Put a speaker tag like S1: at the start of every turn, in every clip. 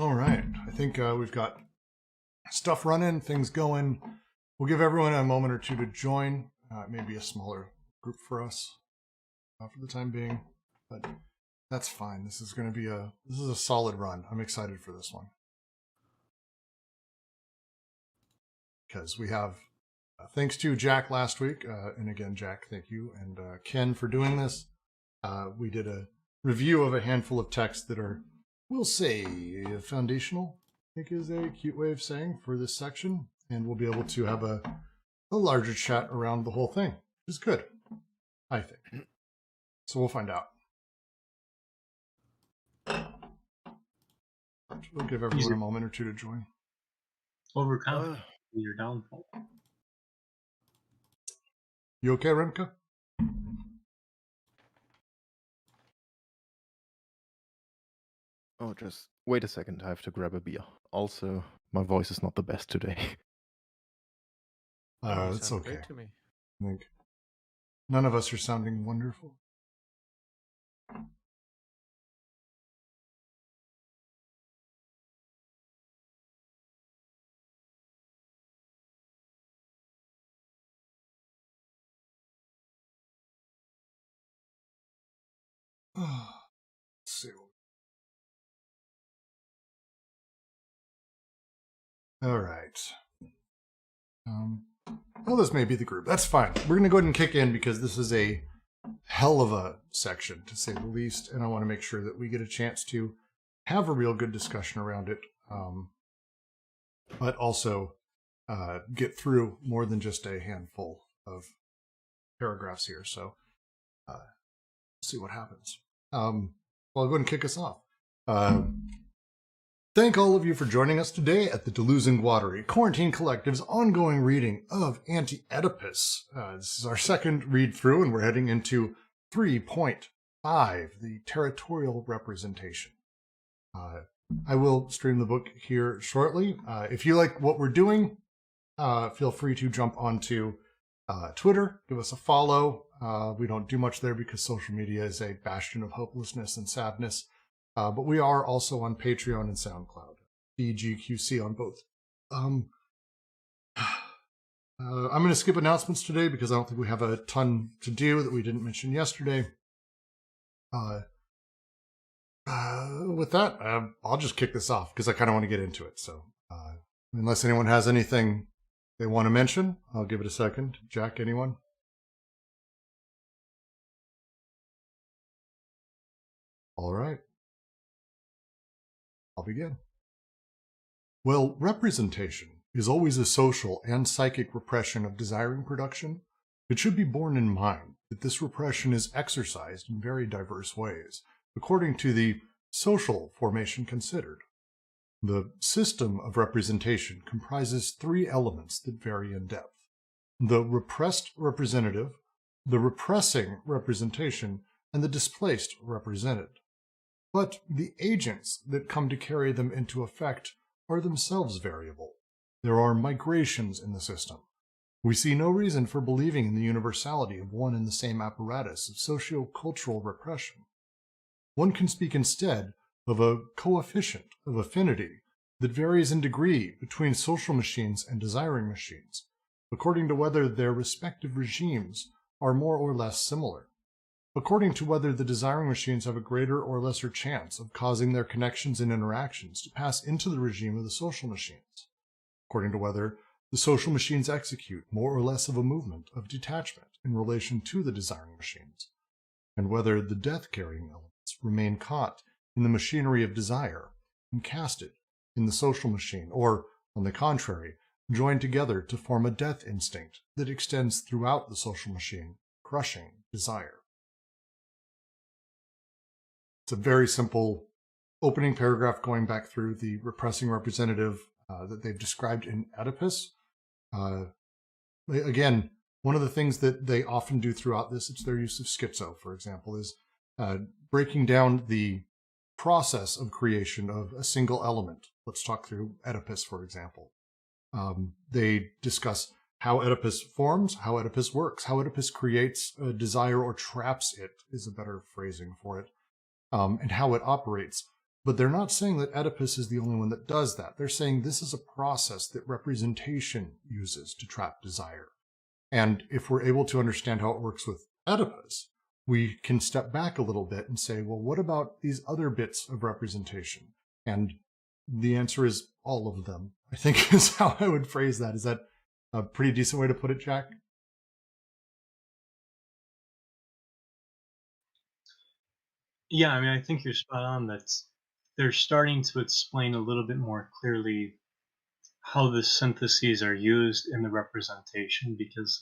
S1: All right. I think we've got stuff running, things going. We'll give everyone a moment or two to join. Maybe a smaller group for us for the time being, but that's fine. This is going to be a solid run. I'm excited for this one because we have thanks to Jack last week, and again, Jack, thank you, and Ken for doing this. We did a review of a handful of texts that are, we'll say, foundational, I think is a cute way of saying, for this section. And we'll be able to have a larger chat around the whole thing, which is good, I think. So we'll find out. We'll give everyone a moment or two to join.
S2: Overcome your downfall.
S1: You okay, Remka?
S3: Oh, just wait a second. I have to grab a beer. Also, my voice is not the best today.
S1: That's okay. To me. I think none of us are sounding wonderful. Let's see. All right. Well, this may be the group. That's fine. We're going to go ahead and kick in because this is a hell of a section, to say the least, and I want to make sure that we get a chance to have a real good discussion around it, but also get through more than just a handful of paragraphs here. So we'll see what happens. Well, I'll go ahead and kick us off. Thank all of you for joining us today at the Deleuze and Guattari Quarantine Collective's ongoing reading of Anti-Oedipus. This is our second read through, and we're heading into 3.5, the Territorial Representation. I will stream the book here shortly. If you like what we're doing, feel free to jump onto Twitter, give us a follow. We don't do much there because social media is a bastion of hopelessness and sadness. But we are also on Patreon and SoundCloud, BGQC on both. I'm going to skip announcements today because I don't think we have a ton to do that we didn't mention yesterday. With that, I'll just kick this off because I kind of want to get into it. So unless anyone has anything they want to mention, I'll give it a second. Jack, anyone? All right. I'll begin. Well, representation is always a social and psychic repression of desiring production. It should be borne in mind that this repression is exercised in very diverse ways, according to the social formation considered. The system of representation comprises three elements that vary in depth: the repressed representative, the repressing representation, and the displaced represented. But the agents that come to carry them into effect are themselves variable. There are migrations in the system. We see no reason for believing in the universality of one and the same apparatus of socio-cultural repression. One can speak instead of a coefficient of affinity that varies in degree between social machines and desiring machines, according to whether their respective regimes are more or less similar, according to whether the desiring machines have a greater or lesser chance of causing their connections and interactions to pass into the regime of the social machines, according to whether the social machines execute more or less of a movement of detachment in relation to the desiring machines, and whether the death-carrying elements remain caught in the machinery of desire and casted in the social machine, or, on the contrary, joined together to form a death instinct that extends throughout the social machine, crushing desire. It's a very simple opening paragraph going back through the repressing representative that they've described in Oedipus. Again, one of the things that they often do throughout this, it's their use of schizo, for example, is breaking down the process of creation of a single element. Let's talk through Oedipus, for example. They discuss how Oedipus forms, how Oedipus works, how Oedipus creates a desire or traps it, is a better phrasing for it, and how it operates. But they're not saying that Oedipus is the only one that does that. They're saying this is a process that representation uses to trap desire. And if we're able to understand how it works with Oedipus, we can step back a little bit and say, well, what about these other bits of representation? And the answer is all of them, I think is how I would phrase that. Is that a pretty decent way to put it, Jack?
S2: Yeah, I mean, I think you're spot on. They're starting to explain a little bit more clearly how the syntheses are used in the representation because,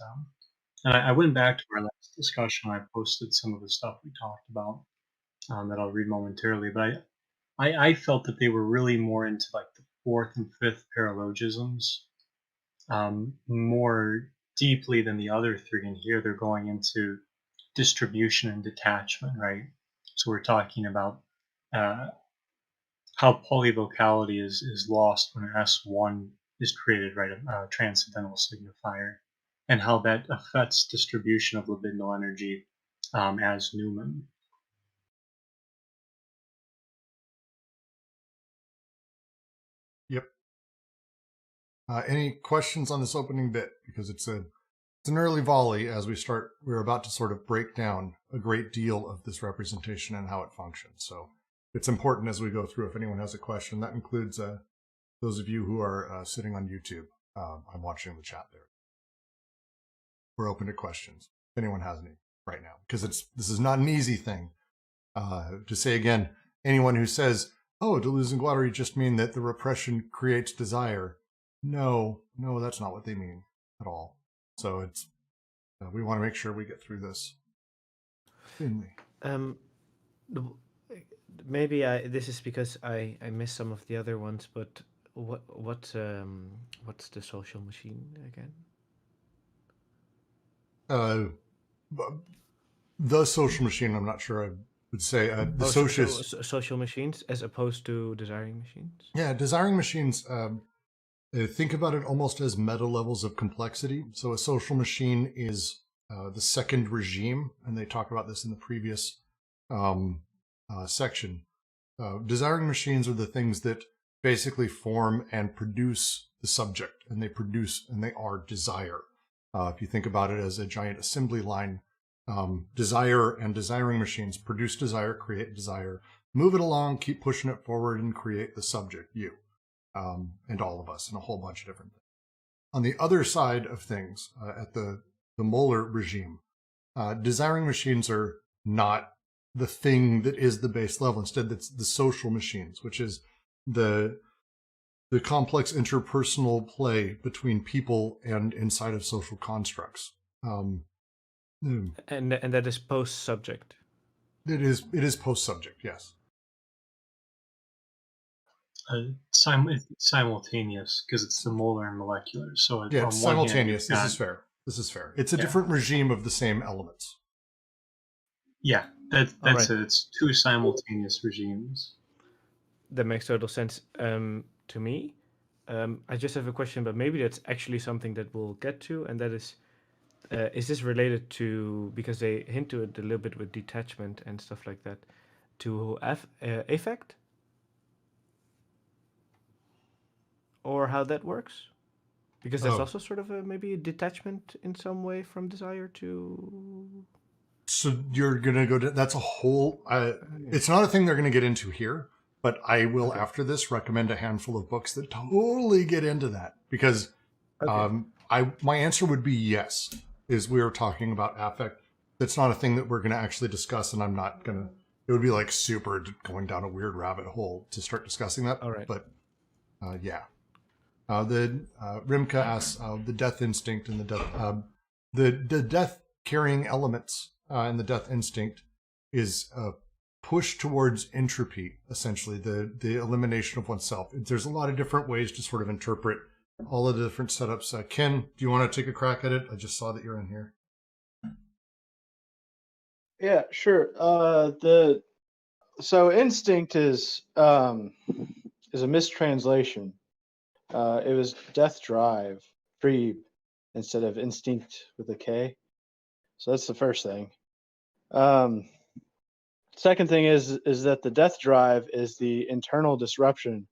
S2: and I went back to our last discussion. I posted some of the stuff we talked about that I'll read momentarily, but I felt that they were really more into like the fourth and fifth paralogisms more deeply than the other three. And here they're going into distribution and detachment, right? So we're talking about how polyvocality is lost when S1 is created, right? A transcendental signifier, and how that affects distribution of libidinal energy as Newman.
S1: Yep. Any questions on this opening bit? Because it's an early volley as we're about to sort of break down a great deal of this representation and how it functions. So it's important as we go through. If anyone has a question, that includes those of you who are sitting on YouTube. I'm watching the chat there. We're open to questions if anyone has any right now, because this is not an easy thing to say. Again, anyone who says, oh, Deleuze and Guattari just mean that the repression creates desire. No, that's not what they mean at all. So it's we want to make sure we get through this thinly.
S4: Maybe this is because I missed some of the other ones, but what's the social machine again?
S1: The social machine, I'm not sure I would say. The
S4: social machines as opposed to desiring machines?
S1: Yeah, desiring machines, think about it almost as meta levels of complexity. So a social machine is the second regime, and they talk about this in the previous section. Desiring machines are the things that basically form and produce the subject, and they are desire. If you think about it as a giant assembly line, desire and desiring machines produce desire, create desire, move it along, keep pushing it forward, and create the subject, you, and all of us, and a whole bunch of different things. On the other side of things, at the molar regime, desiring machines are not the thing that is the base level. Instead, that's the social machines, which is the complex interpersonal play between people and inside of social constructs.
S4: And that is post-subject.
S1: It is post-subject, yes.
S2: It's simultaneous because it's the molar and molecular. So
S1: yeah, it's simultaneous. This is fair. It's a different regime of the same elements.
S2: Yeah, that's right. It's two simultaneous regimes.
S4: That makes total sense to me. I just have a question, but maybe that's actually something that we'll get to, and that is this related to, because they hint to it a little bit with detachment and stuff like that, to affect? Or how that works? Because that's also sort of maybe a detachment in some way from desire to...
S1: So you're going to go to... That's a whole... it's not a thing they're going to get into here, but I will, after this, recommend a handful of books that totally get into that. Because my answer would be yes, is we were talking about affect. That's not a thing that we're going to actually discuss, and I'm not going to... It would be like super going down a weird rabbit hole to start discussing that.
S4: All right.
S1: But yeah. Rimka asks the death instinct and the death carrying elements in the death instinct is a push towards entropy, essentially the elimination of oneself. There's a lot of different ways to sort of interpret all of the different setups. Ken, do you want to take a crack at it? I just saw that you're in here.
S5: Yeah, sure. So instinct is a mistranslation. It was death drive, Trieb, instead of instinct with a K. So that's the first thing. Second thing is that the death drive is the internal disruption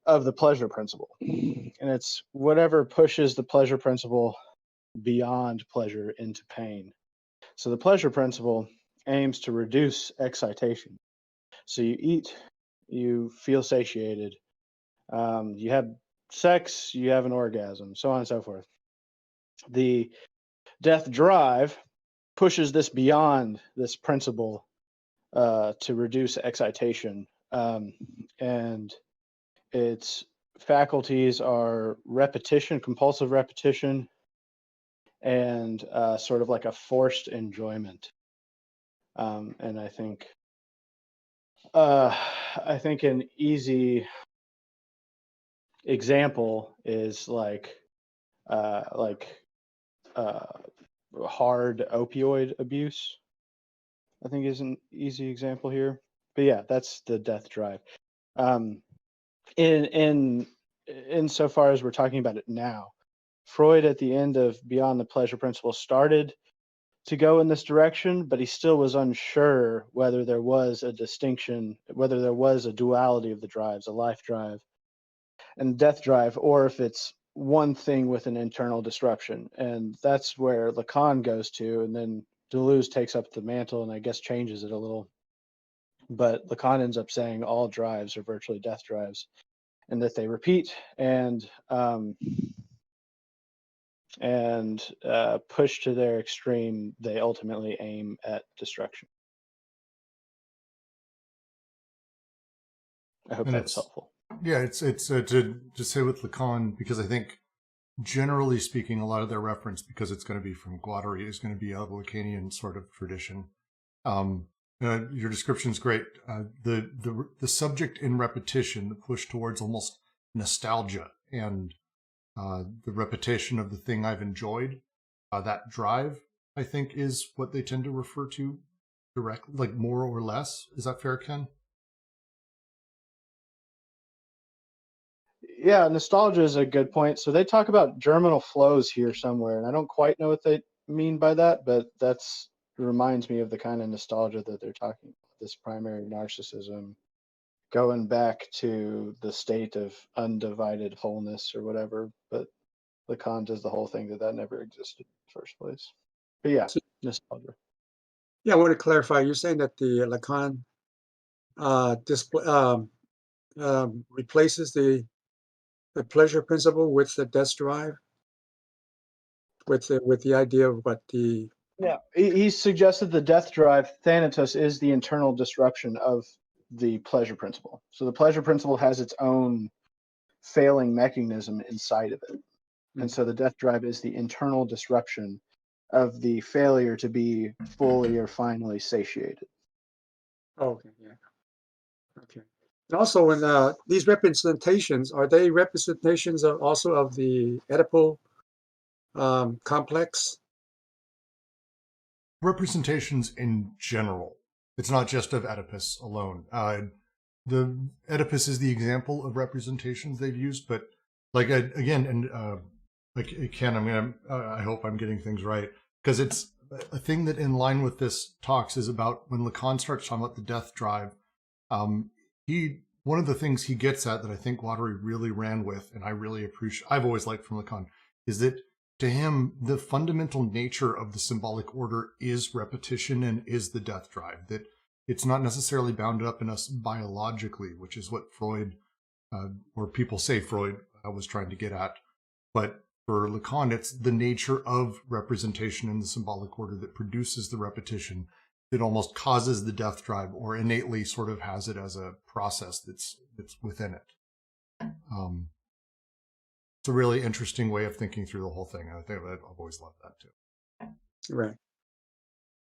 S5: of the pleasure principle, and it's whatever pushes the pleasure principle beyond pleasure into pain. So the pleasure principle aims to reduce excitation. So you eat, you feel satiated, you have sex, you have an orgasm, so on and so forth. The death drive pushes this beyond this principle to reduce excitation, and its faculties are repetition, compulsive repetition, and sort of like a forced enjoyment. And I think an easy example is like hard opioid abuse. I think is an easy example here. But yeah, that's the death drive. In insofar as we're talking about it now, Freud at the end of Beyond the Pleasure Principle started to go in this direction, but he still was unsure whether there was a distinction, whether there was a duality of the drives, a life drive and death drive, or if it's one thing with an internal disruption. And that's where Lacan goes to, and then Deleuze takes up the mantle and I guess changes it a little. But Lacan ends up saying all drives are virtually death drives, and that they repeat and pushed to their extreme, they ultimately aim at destruction. I hope
S1: And
S5: that was helpful.
S1: Yeah, it's to say with Lacan, because I think generally speaking, a lot of their reference, because it's going to be from Guattari, is going to be a Lacanian sort of tradition. Your description's great. The subject in repetition, the push towards almost nostalgia and the repetition of the thing I've enjoyed, that drive, I think, is what they tend to refer to directly, like more or less. Is that fair, Ken?
S5: Yeah, nostalgia is a good point. So they talk about germinal flows here somewhere, and I don't quite know what they mean by that, but that's reminds me of the kind of nostalgia that they're talking about, this primary narcissism, going back to the state of undivided wholeness or whatever. But Lacan does the whole thing that never existed in the first place. But yeah,
S6: So,
S5: nostalgia.
S6: yeah, I want to clarify. You're saying that the Lacan replaces the pleasure principle with the death drive, with the idea of what the
S5: Yeah, he suggested the death drive, Thanatos, is the internal disruption of the pleasure principle. So the pleasure principle has its own failing mechanism inside of it. And so the death drive is the internal disruption of the failure to be fully or finally satiated.
S6: okay, yeah, okay. And also, when these representations, are they representations also of the Oedipal complex?
S1: Representations in general. It's not just of Oedipus alone. The Oedipus is the example of representations they've used, but like again, and like Ken, I hope I'm getting things right, because it's a thing that in line with this talks is about when Lacan starts talking about the death drive. One of the things he gets at that I think Guattari really ran with, and I really appreciate, I've always liked from Lacan, is that to him, the fundamental nature of the symbolic order is repetition and is the death drive, that it's not necessarily bound up in us biologically, which is what Freud, or people say Freud was trying to get at. But for Lacan, it's the nature of representation in the symbolic order that produces the repetition that almost causes the death drive, or innately sort of has it as a process that's within it. It's a really interesting way of thinking through the whole thing. I think I've always loved that too.
S6: Right.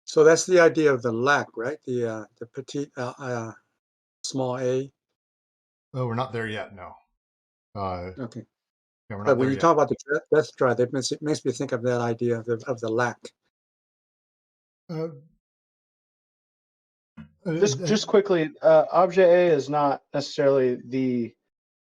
S6: So that's the idea of the lack, right? The petite small a.
S1: Oh, we're not there yet. No.
S6: Okay.
S1: Yeah, we're not
S6: But when
S1: there
S6: you
S1: yet.
S6: talk about the death drive, it makes me think of that idea of the lack.
S5: Just quickly, objet A is not necessarily the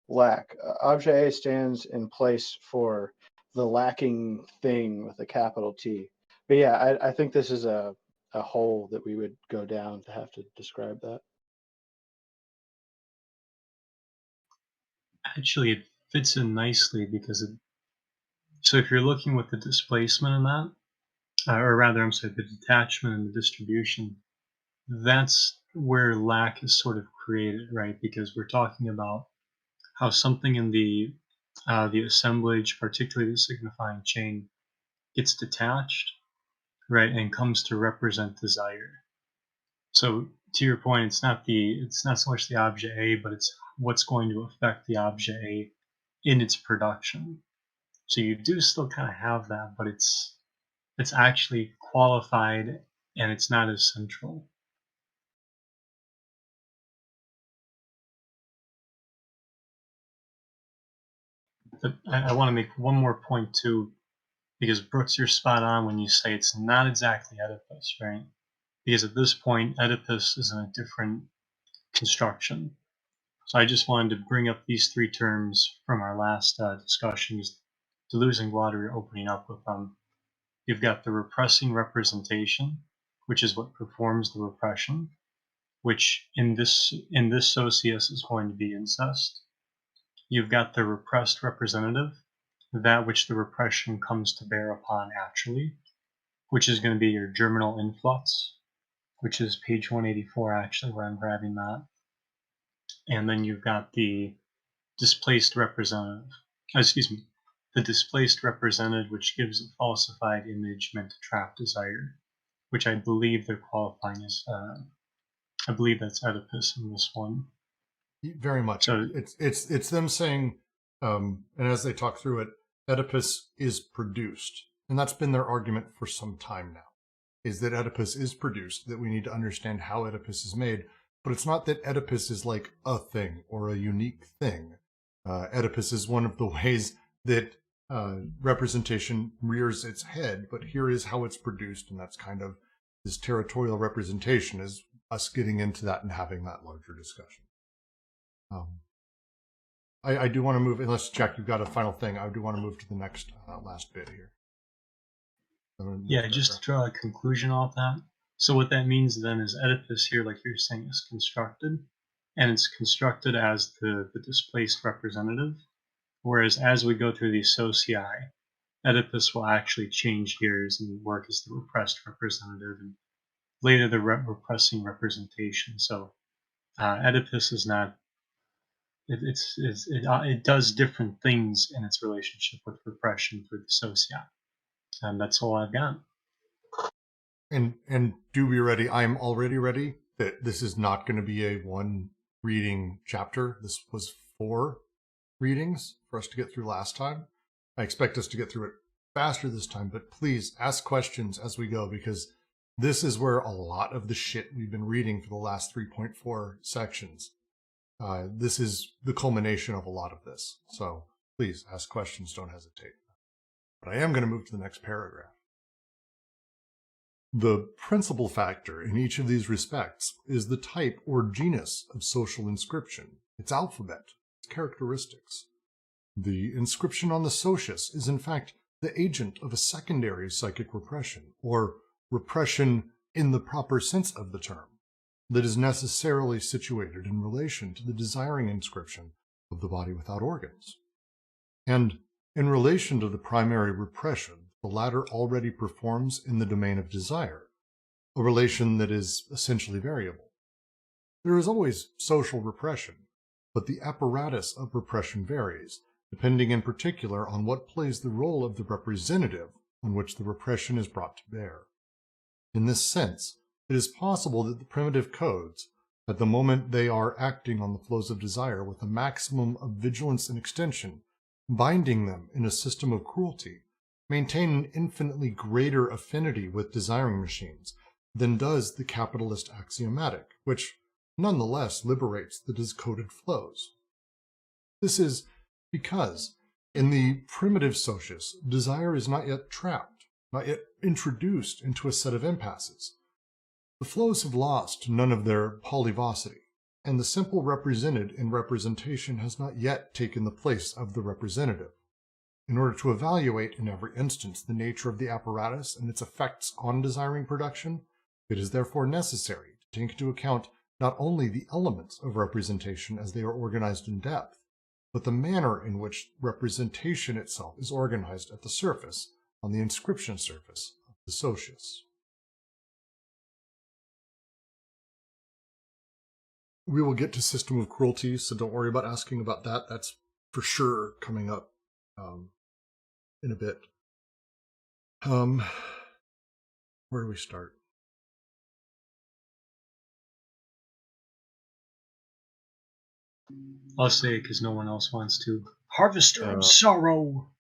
S5: lack. Objet A stands in place for the lacking thing with a capital T. But yeah, I think this is a a hole that we would go down to have to describe that.
S2: Actually, it fits in nicely because so if you're looking with the displacement in that, or rather, I'm sorry, the detachment and the distribution, that's where lack is sort of created, right? Because we're talking about how something in the assemblage, particularly the signifying chain, gets detached, right, and comes to represent desire. So to your point, it's not so much the object A, but it's what's going to affect the object A in its production. So you do still kind of have that, but it's actually qualified and it's not as central. But I want to make one more point too, because Brooks, you're spot on when you say it's not exactly Oedipus, right? Because at this point, Oedipus is in a different construction. So I just wanted to bring up these three terms from our last discussions. Deleuze and Guattari opening up with them. You've got the repressing representation, which is what performs the repression, which in this socius is going to be incest. You've got the repressed representative, that which the repression comes to bear upon actually, which is going to be your germinal influx, which is page 184 actually, where I'm grabbing that. And then you've got the displaced representative, the displaced represented, which gives a falsified image meant to trap desire, which I believe they're qualifying as, I believe that's Oedipus in this one.
S1: Very much.
S2: So
S1: it's them saying, and as they talk through it, Oedipus is produced, and that's been their argument for some time now, is that Oedipus is produced, that we need to understand how Oedipus is made, but it's not that Oedipus is like a thing or a unique thing. Oedipus is one of the ways that representation rears its head, but here is how it's produced, and that's kind of this territorial representation, is us getting into that and having that larger discussion. I do want to move, unless Jack, you've got a final thing, I do want to move to the next last bit here.
S2: Yeah, just to draw a conclusion off that. So what that means then is Oedipus here, like you're saying, is constructed, and it's constructed as the displaced representative, whereas as we go through the socii, Oedipus will actually change gears and work as the repressed representative, and later the repressing representation. So Oedipus is not, it does different things in its relationship with repression through the socii. And that's all I've got.
S1: And do be ready. I'm already ready that this is not going to be a one reading chapter. This was 4 readings for us to get through last time. I expect us to get through it faster this time, but please ask questions as we go, because this is where a lot of the shit we've been reading for the last 3.4 sections. This is the culmination of a lot of this. So please ask questions. Don't hesitate. But I am going to move to the next paragraph. The principal factor in each of these respects is the type or genus of social inscription, its alphabet, its characteristics. The inscription on the socius is in fact the agent of a secondary psychic repression, or repression in the proper sense of the term, that is necessarily situated in relation to the desiring inscription of the body without organs. And in relation to the primary repression, the latter already performs in the domain of desire, a relation that is essentially variable. There is always social repression, but the apparatus of repression varies, depending in particular on what plays the role of the representative on which the repression is brought to bear. In this sense, it is possible that the primitive codes, at the moment they are acting on the flows of desire with a maximum of vigilance and extension, binding them in a system of cruelty, maintain an infinitely greater affinity with desiring machines than does the capitalist axiomatic, which nonetheless liberates the discoded flows. This is because, in the primitive socius, desire is not yet trapped, not yet introduced into a set of impasses. The flows have lost none of their polyvocity, and the simple represented in representation has not yet taken the place of the representative. In order to evaluate in every instance the nature of the apparatus and its effects on desiring production, we It is therefore necessary to take into account not only the elements of representation as they are organized in depth, but the manner in which representation itself is organized at the surface, on the inscription surface of the socius. We will get to system of cruelty, so don't worry about asking about that. That's for sure coming up in a bit. Where do we start?
S2: I'll say it because no one else wants to. Harvester of
S3: Uh,
S2: sorrow.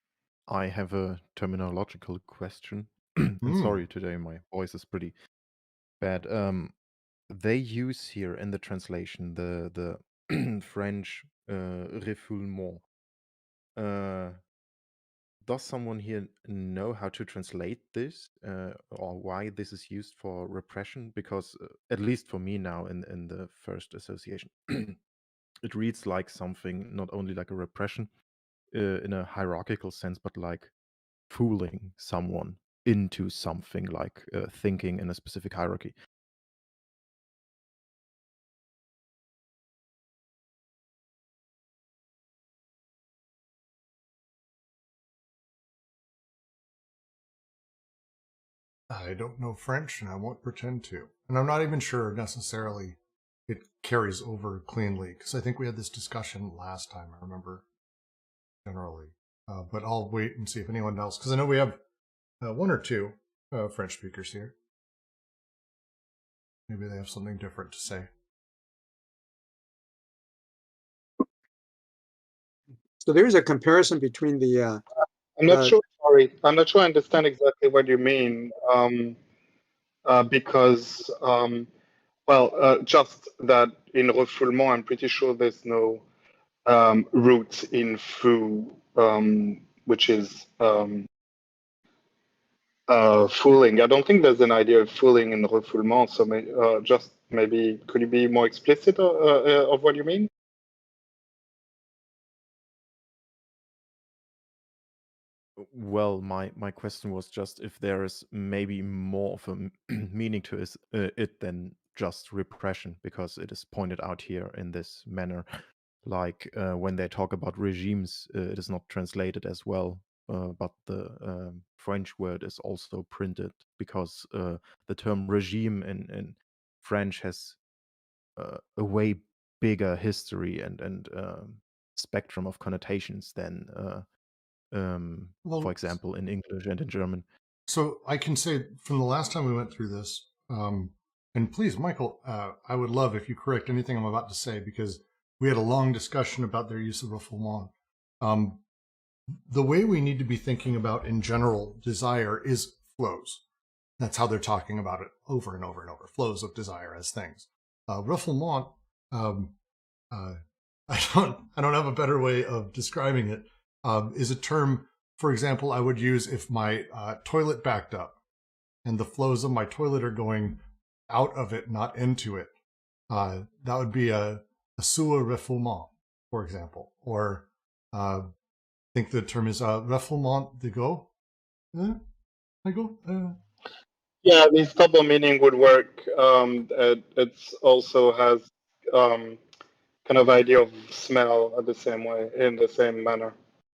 S3: I have a terminological question. And sorry, today my voice is pretty bad. They use here in the translation the French refoulement. Does someone here know how to translate this, or why this is used for repression? Because at least for me now, in the first association, it reads like something not only like a repression in a hierarchical sense, but like fooling someone into something, like thinking in a specific hierarchy.
S1: I don't know French, and I won't pretend to. And I'm not even sure necessarily it carries over cleanly, because I think we had this discussion last time, I remember, generally. But I'll wait and see if anyone else, because I know we have one or two French speakers here. Maybe they have something different to say.
S6: So there's a comparison between the
S7: I'm not sure. Sorry, I'm not sure I understand exactly what you mean. Because, just that in refoulement, I'm pretty sure there's no root in fou, which is fooling. I don't think there's an idea of fooling in refoulement. So maybe could you be more explicit of what you mean?
S3: Well, my question was just if there is maybe more of a meaning to it than just repression, because it is pointed out here in this manner. Like when they talk about regimes, it is not translated as well, but the French word is also printed because the term regime in French has a way bigger history and spectrum of connotations than for example, in English and in German.
S1: So I can say from the last time we went through this, and please, Michael, I would love if you correct anything I'm about to say, because we had a long discussion about their use of refoulement. The way we need to be thinking about, in general, desire is flows. That's how they're talking about it over and over and over. Flows of desire as things. Refoulement, I don't have a better way of describing it. Is a term, for example, I would use if my toilet backed up and the flows of my toilet are going out of it, not into it. That would be a sewer refoulement, for example. Or I think the term is refoulement de go.
S7: Yeah, this double meaning would work. It also has kind of idea of smell in the same manner.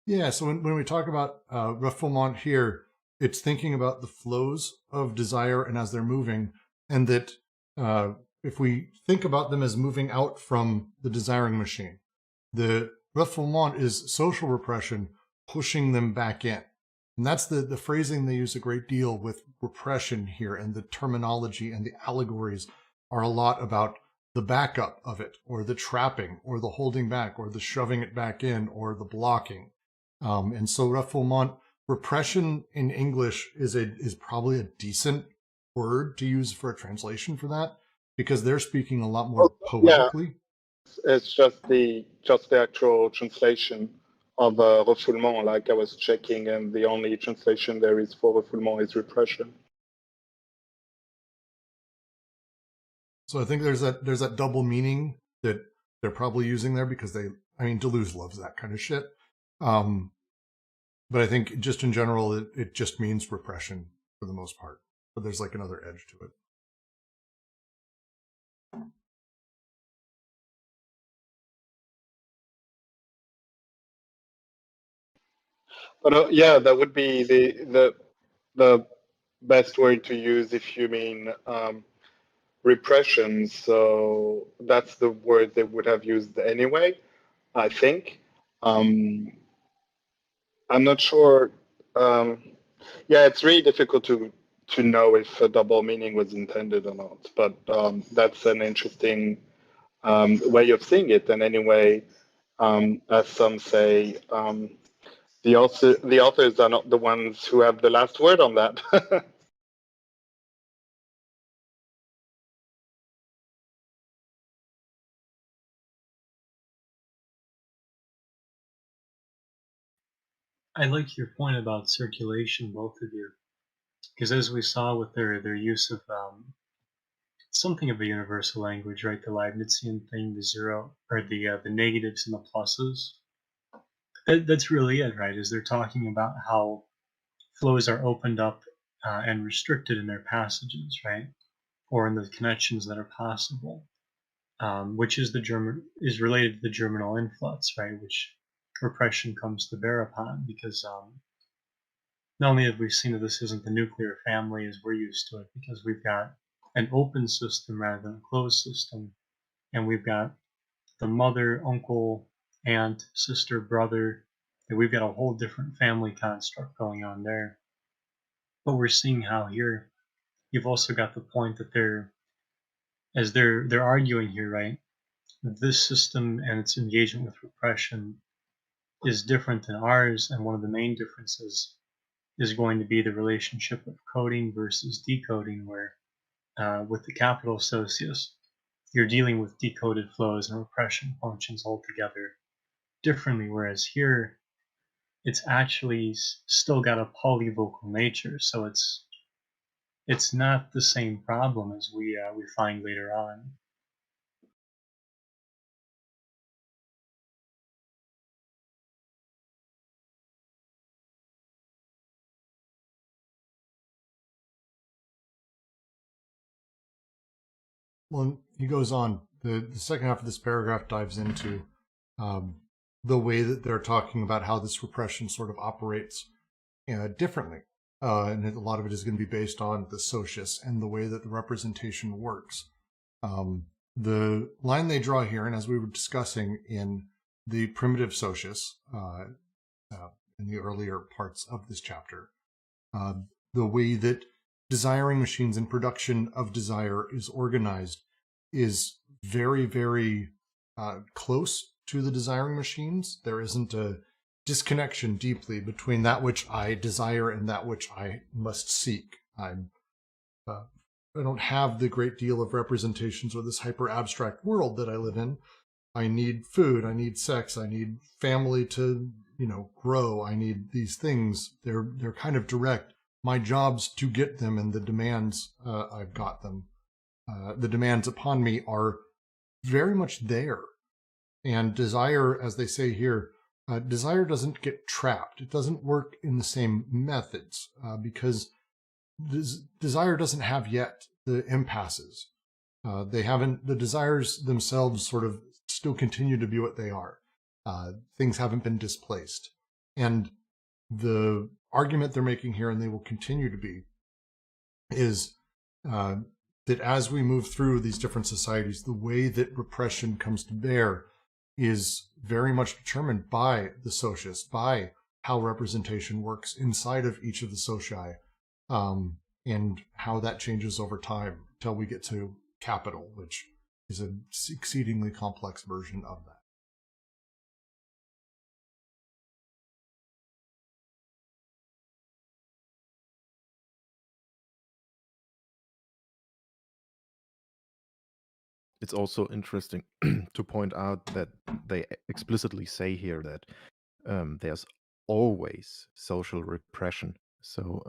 S1: Yeah, so when we talk about refoulement here, it's thinking about the flows of desire and as they're moving, and that if we think about them as moving out from the desiring machine, the refoulement is social repression pushing them back in. And that's the phrasing they use a great deal with repression here, and the terminology and the allegories are a lot about the backup of it, or the trapping, or the holding back, or the shoving it back in, or the blocking. And so refoulement, repression in English is probably a decent word to use for a translation for that, because they're speaking a lot more poetically.
S7: Yeah, it's just the actual translation of refoulement. Like I was checking, and the only translation there is for refoulement is repression.
S1: So I think there's that double meaning that they're probably using there, because Deleuze loves that kind of shit. But I think just in general, it just means repression for the most part. But there's like another edge to it.
S7: But yeah, that would be the best word to use if you mean repression. So that's the word they would have used anyway, I think. I'm not sure. Yeah, it's really difficult to know if a double meaning was intended or not. But that's an interesting way of seeing it. And anyway, as some say, the authors are not the ones who have the last word on that.
S2: I like your point about circulation, both of you, because as we saw with their use of something of a universal language, right? The Leibnizian thing, the zero or the negatives and the pluses. That's really it, right? Is they're talking about how flows are opened up and restricted in their passages, right? Or in the connections that are possible, which is is related to the germinal influx, right? Which repression comes to bear upon, because not only have we seen that this isn't the nuclear family as we're used to it, because we've got an open system rather than a closed system, and we've got the mother, uncle, aunt, sister, brother, and we've got a whole different family construct going on there. But we're seeing how here you've also got the point that they're arguing here, right? This system and its engagement with repression is different than ours, and one of the main differences is going to be the relationship of coding versus decoding, where with the capital socius, you're dealing with decoded flows and repression functions altogether differently, whereas here it's actually still got a polyvocal nature, so it's not the same problem as we find later on.
S1: Well, he goes on. The second half of this paragraph dives into the way that they're talking about how this repression sort of operates differently. And a lot of it is going to be based on the socius and the way that the representation works. The line they draw here, and as we were discussing in the primitive socius in the earlier parts of this chapter, the way that desiring machines and production of desire is organized is very, very close to the desiring machines. There isn't a disconnection deeply between that which I desire and that which I must seek. I don't have the great deal of representations or this hyper abstract world that I live in. I need food, I need sex, I need family to, grow. I need these things. They're kind of direct. My job's to get them, and the demands I've got them. The demands upon me are very much there. And desire, as they say here, desire doesn't get trapped. It doesn't work in the same methods because desire doesn't have yet the impasses. The desires themselves sort of still continue to be what they are. Things haven't been displaced. And the argument they're making here, and they will continue to be, is that as we move through these different societies, the way that repression comes to bear is very much determined by the socius, by how representation works inside of each of the socii, and how that changes over time until we get to capital, which is an exceedingly complex version of that.
S3: It's also interesting to point out that they explicitly say here that there's always social repression. So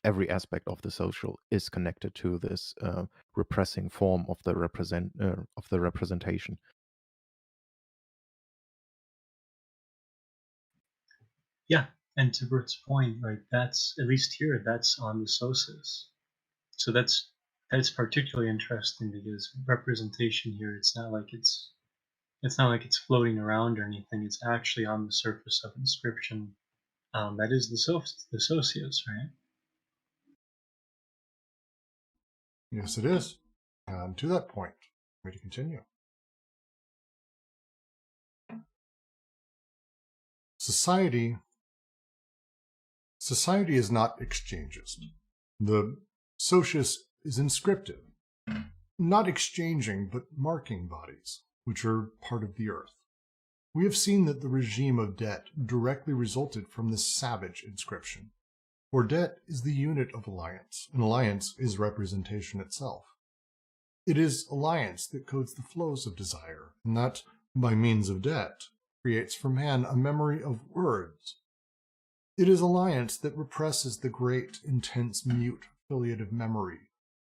S3: every aspect of the social is connected to this repressing form of the representation.
S2: Yeah, and to Bert's point, right? That's at least here. That's on the socius. So that's particularly interesting because representation here. It's not like it's floating around or anything. It's actually on the surface of inscription, That is the socius, right?
S1: Yes, it is. And to that point, I'm going to continue. Society is not exchangist. The socius is inscriptive, not exchanging but marking bodies, which are part of the earth. We have seen that the regime of debt directly resulted from this savage inscription, for debt is the unit of alliance, and alliance is representation itself. It is alliance that codes the flows of desire, and that, by means of debt, creates for man a memory of words. It is alliance that represses the great, intense, mute, filiative memory,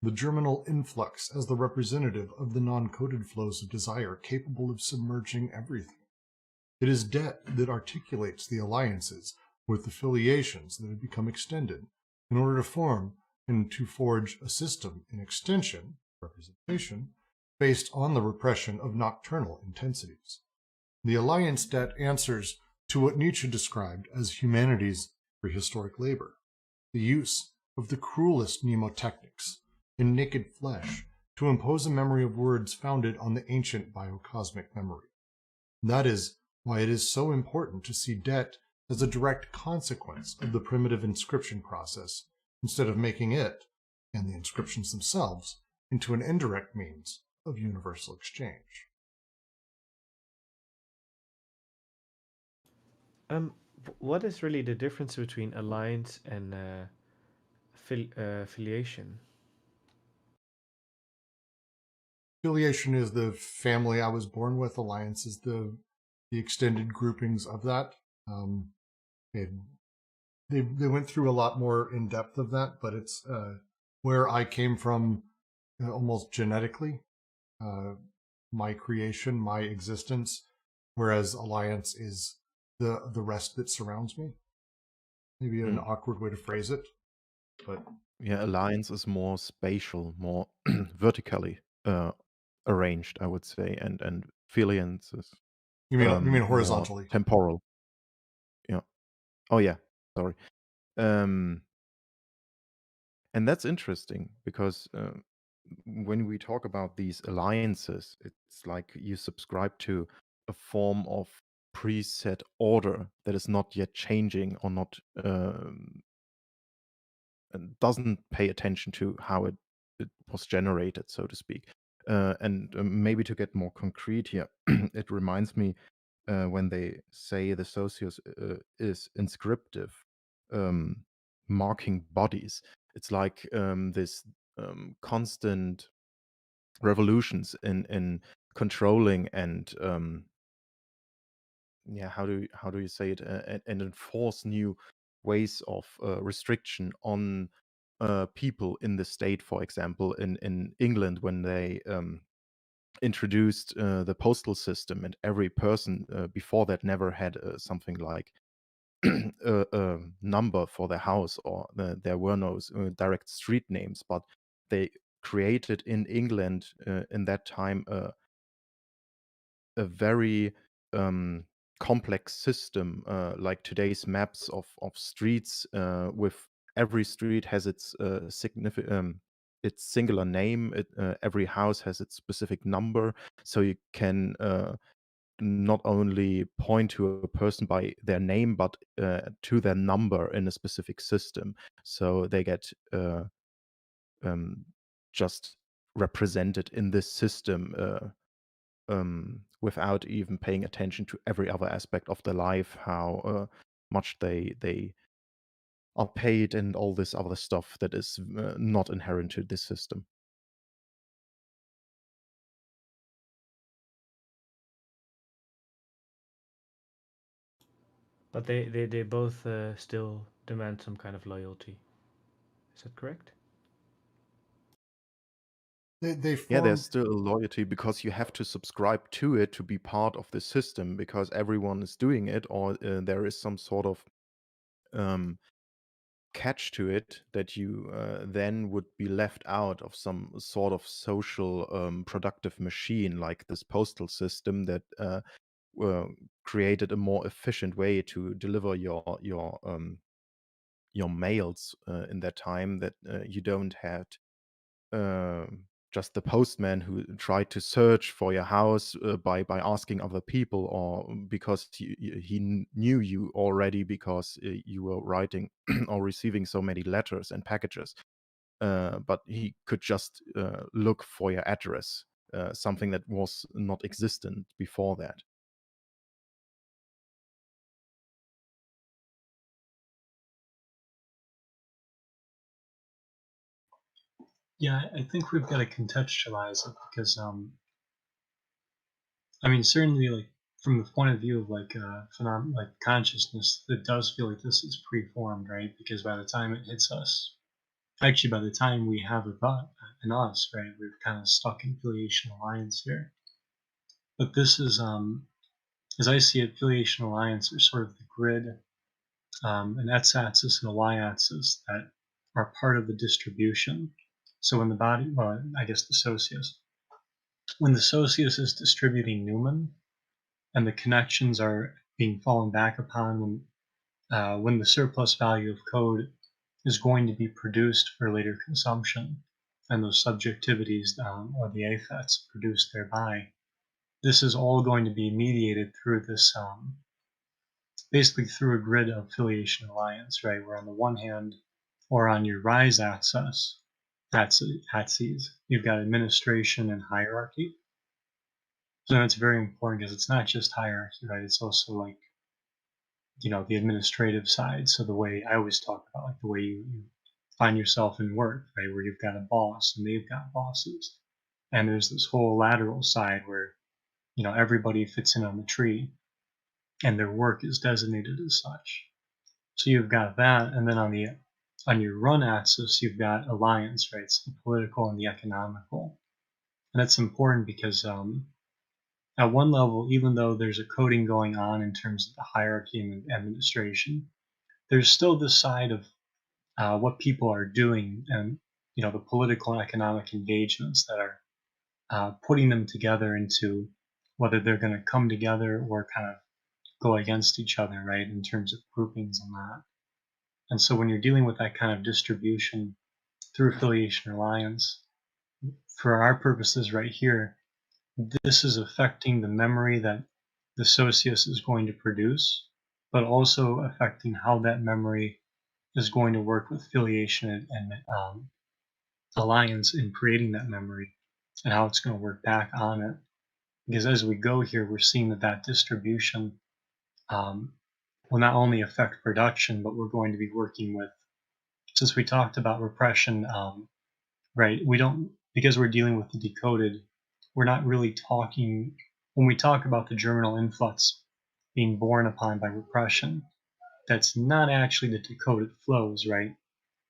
S1: the germinal influx as the representative of the non-coded flows of desire capable of submerging everything. It is debt that articulates the alliances with the filiations that have become extended in order to form and to forge a system in extension, representation, based on the repression of nocturnal intensities. The alliance debt answers to what Nietzsche described as humanity's prehistoric labor, the use of the cruelest mnemotechnics in naked flesh to impose a memory of words founded on the ancient biocosmic memory. That is why it is so important to see debt as a direct consequence of the primitive inscription process, instead of making it, and the inscriptions themselves, into an indirect means of universal exchange.
S4: What is really the difference between alliance and filiation?
S1: Filiation is the family I was born with. Alliance is the extended groupings of that. They went through a lot more in depth of that, but it's where I came from almost genetically. My creation, my existence, whereas alliance is the rest that surrounds me. Maybe an awkward way to phrase it, but
S3: Yeah, alliance is more spatial, more vertically arranged, I would say, and filiance is
S1: you mean
S3: more
S1: horizontally?
S3: temporal. Yeah. Oh yeah. Sorry. And that's interesting because when we talk about these alliances, it's like you subscribe to a form of preset order that is not yet changing or not and doesn't pay attention to how it was generated, so to speak. And maybe to get more concrete here, it reminds me when they say the socius is inscriptive, marking bodies. It's like this constant revolutions in controlling and yeah, how do you say it, and enforce new ways of restriction on people in the state. For example, in England, when they introduced the postal system, and every person before that never had something like a number for their house, or there were no direct street names, but they created in England in that time a very complex system, like today's maps of streets, with every street has its its singular name. Every house has its specific number, so you can not only point to a person by their name, but to their number in a specific system. So they get just represented in this system. Without even paying attention to every other aspect of their life, how much they are paid, and all this other stuff that is not inherent to this system.
S4: But they both still demand some kind of loyalty. Is that correct?
S1: They
S3: Yeah,
S1: form.
S3: there's still a loyalty because you have to subscribe to it to be part of the system, because everyone is doing it, or there is some sort of catch to it that you then would be left out of some sort of social productive machine, like this postal system that created a more efficient way to deliver your mails in that time, that you don't have just the postman who tried to search for your house by asking other people, or because he knew you already because you were writing or receiving so many letters and packages. But he could just look for your address, something that was not existent before that.
S2: Yeah, I think we've got to contextualize it because, I mean, certainly, like from the point of view of like like consciousness, it does feel like this is preformed, right? Because by the time it hits us, actually, by the time we have a thought in us, right, we're kind of stuck in filiation alliance here. But this is, as I see it, filiation alliance are sort of the grid, an x-axis and a y-axis that are part of the distribution. So when the body, well, I guess the socius, when the socius is distributing Newman, and the connections are being fallen back upon when the surplus value of code is going to be produced for later consumption, and those subjectivities or the affects produced thereby. This is all going to be mediated through this, basically through a grid of filiation alliance, right? Where on the one hand, or on your rise axis, you've got administration and hierarchy. So that's very important because it's not just hierarchy, right? It's also like, the administrative side. So the way I always talk about, like the way you find yourself in work, right? Where you've got a boss and they've got bosses. And there's this whole lateral side where, everybody fits in on the tree and their work is designated as such. So you've got that. And then on your run axis, you've got alliance, right? It's the political and the economical. And that's important because, at one level, even though there's a coding going on in terms of the hierarchy and administration, there's still this side of what people are doing and the political and economic engagements that are putting them together into whether they're going to come together or kind of go against each other, right, in terms of groupings and that. And so when you're dealing with that kind of distribution through affiliation or alliance, for our purposes right here, this is affecting the memory that the socius is going to produce, but also affecting how that memory is going to work with filiation and alliance in creating that memory, and how it's going to work back on it. Because as we go here, we're seeing that distribution will not only affect production, but we're going to be working with, since we talked about repression, right? Because we're dealing with the decoded, we're not really talking, when we talk about the germinal influx being borne upon by repression, that's not actually the decoded flows, right?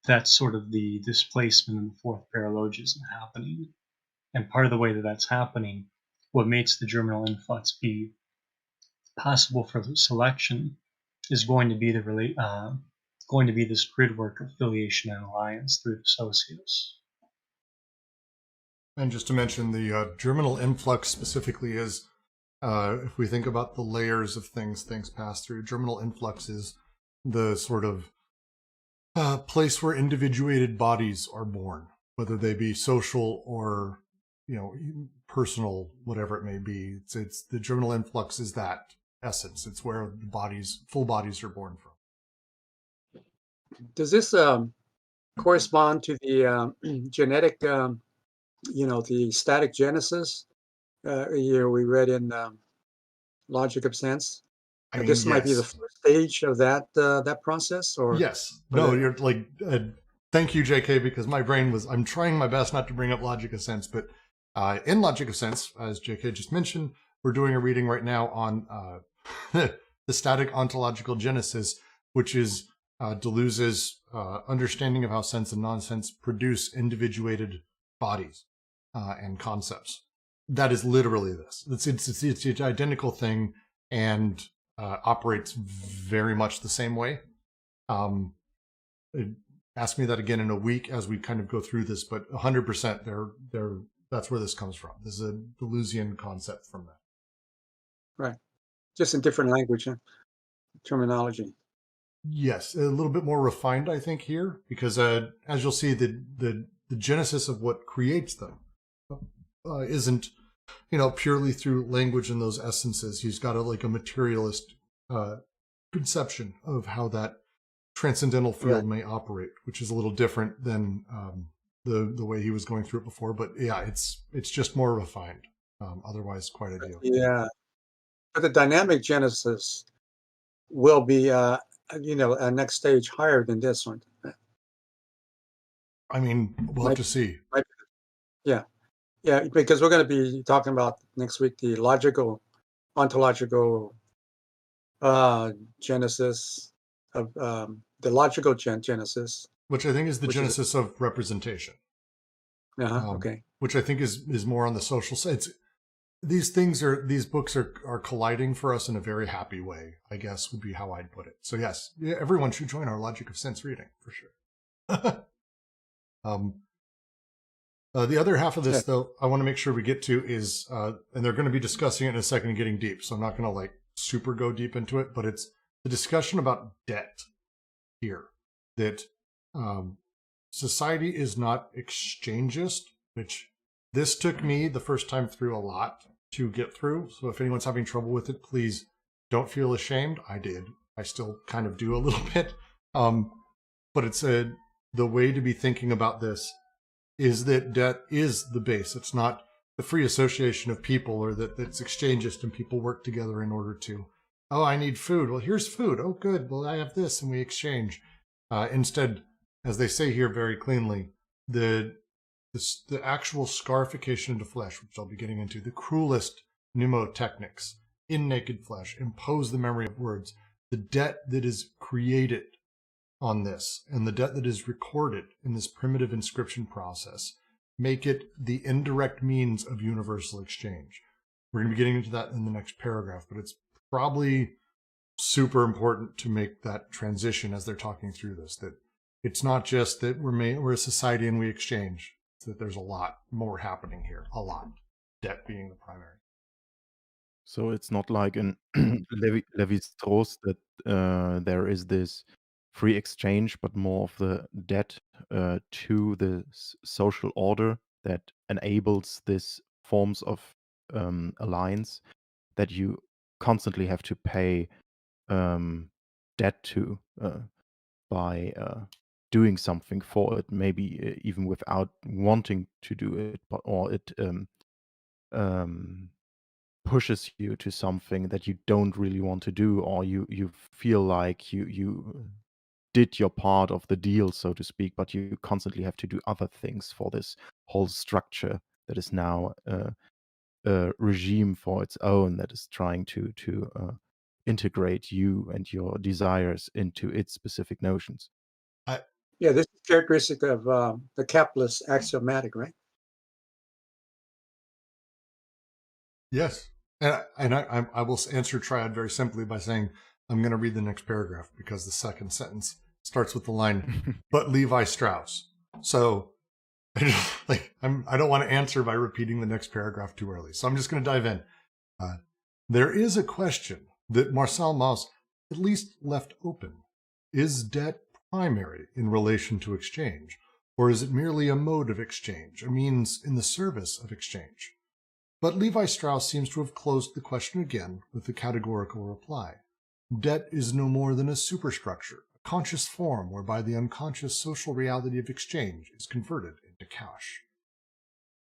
S2: That's sort of the displacement in the fourth paralogism happening. And part of the way that that's happening, what makes the germinal influx be possible for the selection is going to be this grid work of filiation and alliance through the socius.
S1: And just to mention, the germinal influx specifically is, if we think about the layers of things pass through, germinal influx is the sort of place where individuated bodies are born, whether they be social or, personal, whatever it may be. It's the germinal influx is that essence. It's where the full bodies are born from.
S6: Does this correspond to the genetic, the static genesis we read in Logic of Sense? This might be the first stage of that process, or
S1: yes. No, you're like. Thank you, JK, because my brain I'm trying my best not to bring up Logic of Sense, but in Logic of Sense, as JK just mentioned, we're doing a reading right now on the static ontological genesis, which is Deleuze's understanding of how sense and nonsense produce individuated bodies and concepts. That is literally this. It's the identical thing and operates very much the same way. Ask me that again in a week as we kind of go through this, but 100% that's where this comes from. This is a Deleuzian concept from that.
S6: Right. just in different language and terminology.
S1: Yes, a little bit more refined, I think, here, because as you'll see, the genesis of what creates them isn't, purely through language and those essences. He's got a materialist conception of how that transcendental field may operate, which is a little different than the way he was going through it before. But yeah, it's just more refined. Otherwise, quite ideal.
S6: Yeah, but the dynamic genesis will be, a next stage higher than this one.
S1: I mean, we'll have to see.
S6: Yeah, because we're going to be talking about next week the ontological genesis of the logical genesis,
S1: which I think is the genesis of representation.
S6: Okay.
S1: Which I think is more on the social side. These books are colliding for us in a very happy way, I guess would be how I'd put it. So yes, everyone should join our Logic of Sense reading for sure. The other half of this, though, I want to make sure we get to is, and they're going to be discussing it in a second and getting deep, so I'm not going to super go deep into it, but it's the discussion about debt here, that society is not exchangist, which this took me the first time through a lot to get through. So if anyone's having trouble with it, please don't feel ashamed. I did. I still kind of do a little bit. But it's the way to be thinking about this is that debt is the base. It's not the free association of people, or that it's exchangist and people work together in order to, oh, I need food. Well, here's food. Oh, good. Well, I have this, and we exchange. Instead, as they say here very cleanly, the actual scarification into flesh, which I'll be getting into, the cruelest mnemotechnics in naked flesh, impose the memory of words, the debt that is created on this, and the debt that is recorded in this primitive inscription process, make it the indirect means of universal exchange. We're going to be getting into that in the next paragraph, but it's probably super important to make that transition as they're talking through this, that it's not just that we're a society and we exchange. That there's a lot more happening here, a lot. Debt being the primary.
S3: So it's not like in Levi-Strauss that there is this free exchange, but more of the debt to the social order that enables this forms of alliance that you constantly have to pay debt to by doing something for it, maybe even without wanting to do it, or it pushes you to something that you don't really want to do, or you feel like you did your part of the deal, so to speak, but you constantly have to do other things for this whole structure that is now a regime for its own, that is trying to integrate you and your desires into its specific notions.
S6: This is characteristic of the capitalist axiomatic, right?
S1: Yes. And I will answer Triad very simply by saying I'm going to read the next paragraph, because the second sentence starts with the line, but Levi Strauss. So I don't want to answer by repeating the next paragraph too early. So I'm just going to dive in. There is a question that Marcel Mauss at least left open. Is debt primary in relation to exchange, or is it merely a mode of exchange, a means in the service of exchange? But Levi Strauss seems to have closed the question again with the categorical reply. Debt is no more than a superstructure, a conscious form whereby the unconscious social reality of exchange is converted into cash.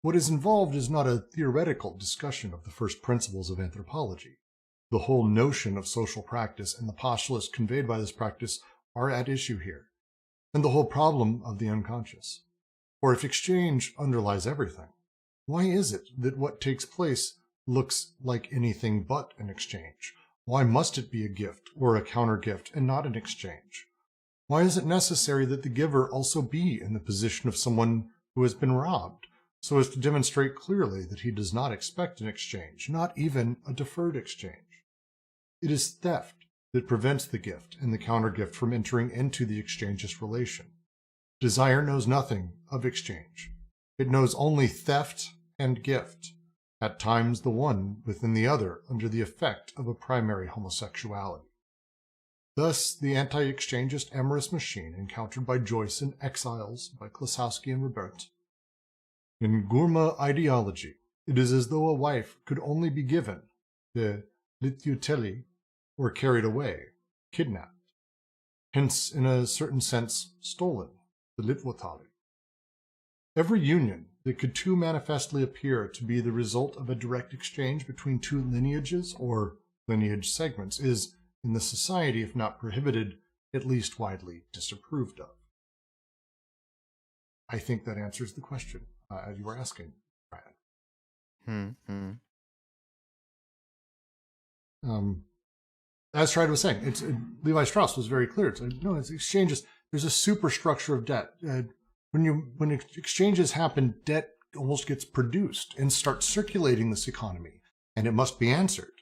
S1: What is involved is not a theoretical discussion of the first principles of anthropology. The whole notion of social practice and the postulates conveyed by this practice are at issue here, and the whole problem of the unconscious. For if exchange underlies everything, why is it that what takes place looks like anything but an exchange? Why must it be a gift or a counter-gift and not an exchange? Why is it necessary that the giver also be in the position of someone who has been robbed, so as to demonstrate clearly that he does not expect an exchange, not even a deferred exchange? It is theft that prevents the gift and the counter-gift from entering into the exchangeist relation. Desire knows nothing of exchange. It knows only theft and gift. at times the one within the other under the effect of a primary homosexuality. Thus, the anti-exchangist amorous machine encountered by Joyce in Exiles by Klasowski and Robert. In Gourma ideology, it is as though a wife could only be given, the litiuteli, or carried away, kidnapped, hence in a certain sense stolen, the litvotali. Every union that could too manifestly appear to be the result of a direct exchange between two lineages or lineage segments is, in the society, if not prohibited, at least widely disapproved of. I think that answers the question you were asking, Brian. As Tride was saying, Levi Strauss was very clear. It's exchanges. There's a superstructure of debt. When exchanges happen, debt almost gets produced and starts circulating this economy, and it must be answered.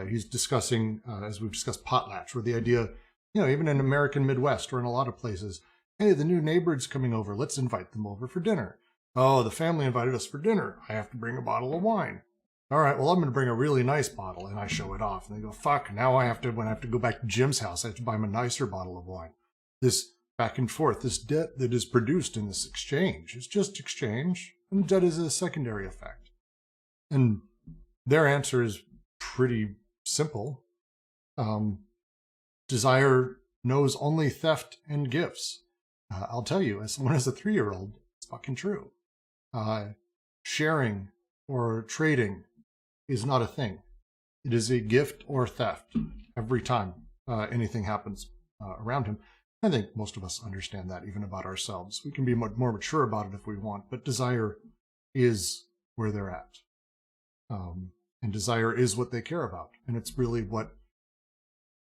S1: He's discussing, as we've discussed, potlatch, where the idea, even in American Midwest or in a lot of places, hey, the new neighbor's coming over. Let's invite them over for dinner. Oh, the family invited us for dinner. I have to bring a bottle of wine. All right, well, I'm going to bring a really nice bottle, and I show it off. And they go, fuck, now when I have to go back to Jim's house, I have to buy him a nicer bottle of wine. This back and forth, this debt that is produced in this exchange is just exchange, and debt is a secondary effect. And their answer is pretty simple. Desire knows only theft and gifts. I'll tell you, as someone as a 3-year-old, it's fucking true. Sharing or trading is not a thing. It is a gift or theft every time anything happens around him. I think most of us understand that even about ourselves. We can be much more mature about it if we want, but desire is where they're at. And desire is what they care about. And it's really what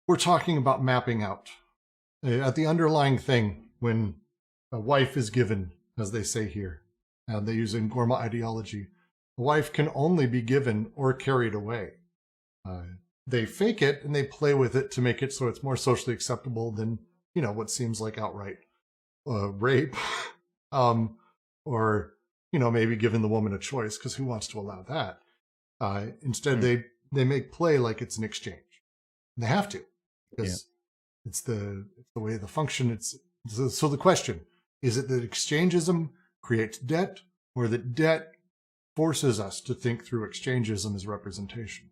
S1: we're talking about mapping out. At the underlying thing, when a wife is given, as they say here, and they use in Gourma ideology, a wife can only be given or carried away. They fake it and they play with it to make it so it's more socially acceptable than, what seems like outright rape. Or, maybe giving the woman a choice, because who wants to allow that? Instead, they make play like it's an exchange. And they have to, because it's the way the function. So the question, is it that exchangism creates debt, or that debt forces us to think through exchangism as representation?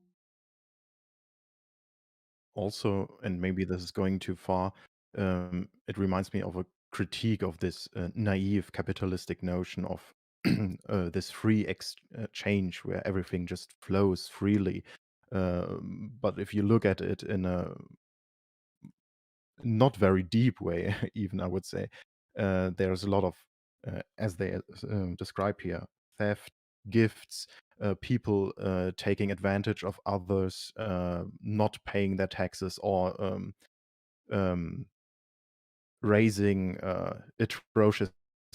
S3: Also, and maybe this is going too far, it reminds me of a critique of this naive capitalistic notion of this free exchange where everything just flows freely. But if you look at it in a not very deep way, even I would say, there's a lot of, as they describe here, theft, gifts, people taking advantage of others, not paying their taxes, or raising atrocious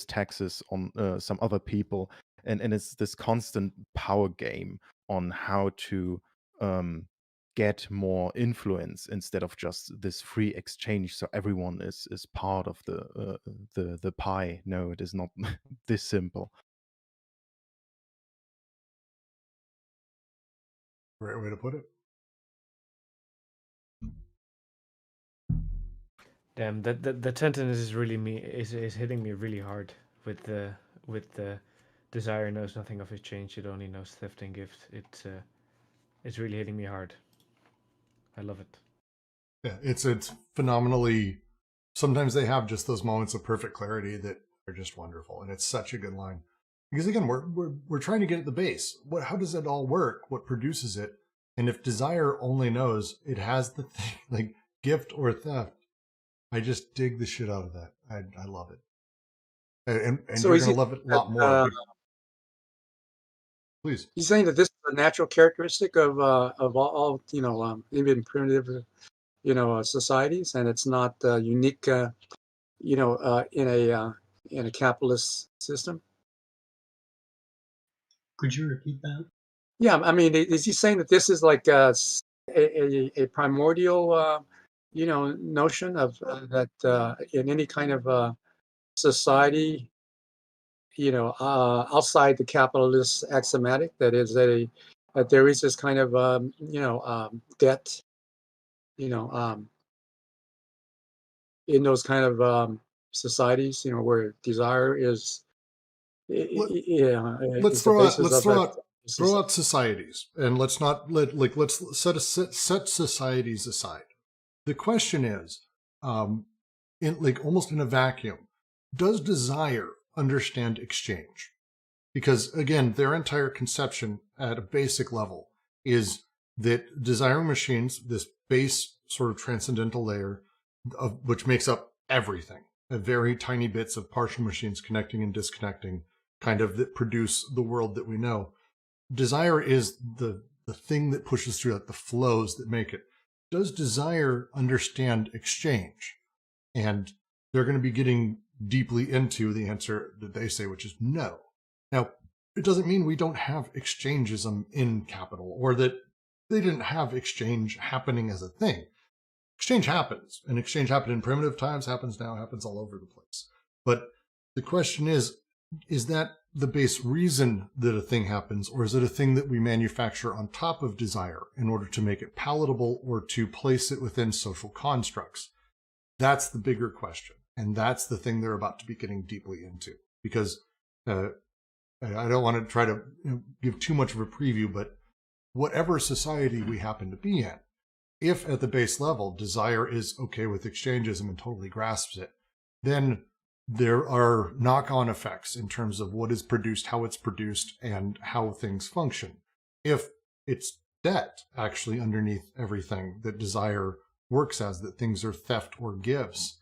S3: taxes on some other people. And it's this constant power game on how to get more influence instead of just this free exchange, so everyone is part of the pie. No, it is not this simple.
S1: Great way to put it.
S4: Damn, that sentence is really is hitting me really hard with the desire knows nothing of exchange, it only knows theft and gift. It's really hitting me hard. I love it.
S1: Yeah, it's phenomenally. Sometimes they have just those moments of perfect clarity that are just wonderful, and it's such a good line. Because again, we're trying to get at the base. How does it all work? What produces it? And if desire only knows it has the thing like gift or theft, I just dig the shit out of that. I love it, and
S6: So
S1: you're
S6: is
S1: gonna
S6: it
S1: love it a lot more.
S6: that,
S1: Please.
S6: he's saying that this is a natural characteristic of all even primitive societies, and it's not unique in a capitalist system?
S2: Could you repeat that?
S6: Yeah, I mean, is he saying that this is like a primordial notion of that in any kind of society, outside the capitalist axiomatic, that is there is this kind of debt, in those kind of societies, where desire is,
S1: Let,
S6: is the basis of it.
S1: throw out societies, and let's set societies aside. The question is, almost in a vacuum, does desire understand exchange? Because again, their entire conception at a basic level is that desiring machines, this base sort of transcendental layer, which makes up everything, very tiny bits of partial machines connecting and disconnecting, kind of, that produce the world that we know. Desire is the thing that pushes through, like the flows that make it. Does desire understand exchange? And they're going to be getting deeply into the answer that they say, which is no. Now, it doesn't mean we don't have exchangism in capital, or that they didn't have exchange happening as a thing. Exchange happens, and exchange happened in primitive times, happens now, happens all over the place. But the question is that the base reason that a thing happens, or is it a thing that we manufacture on top of desire in order to make it palatable or to place it within social constructs? That's the bigger question, and that's the thing they're about to be getting deeply into. Because I don't want to try to give too much of a preview, but whatever society we happen to be in, if at the base level desire is okay with exchangism and totally grasps it, then there are knock-on effects in terms of what is produced, how it's produced, and how things function. If it's debt actually underneath everything that desire works as, that things are theft or gifts,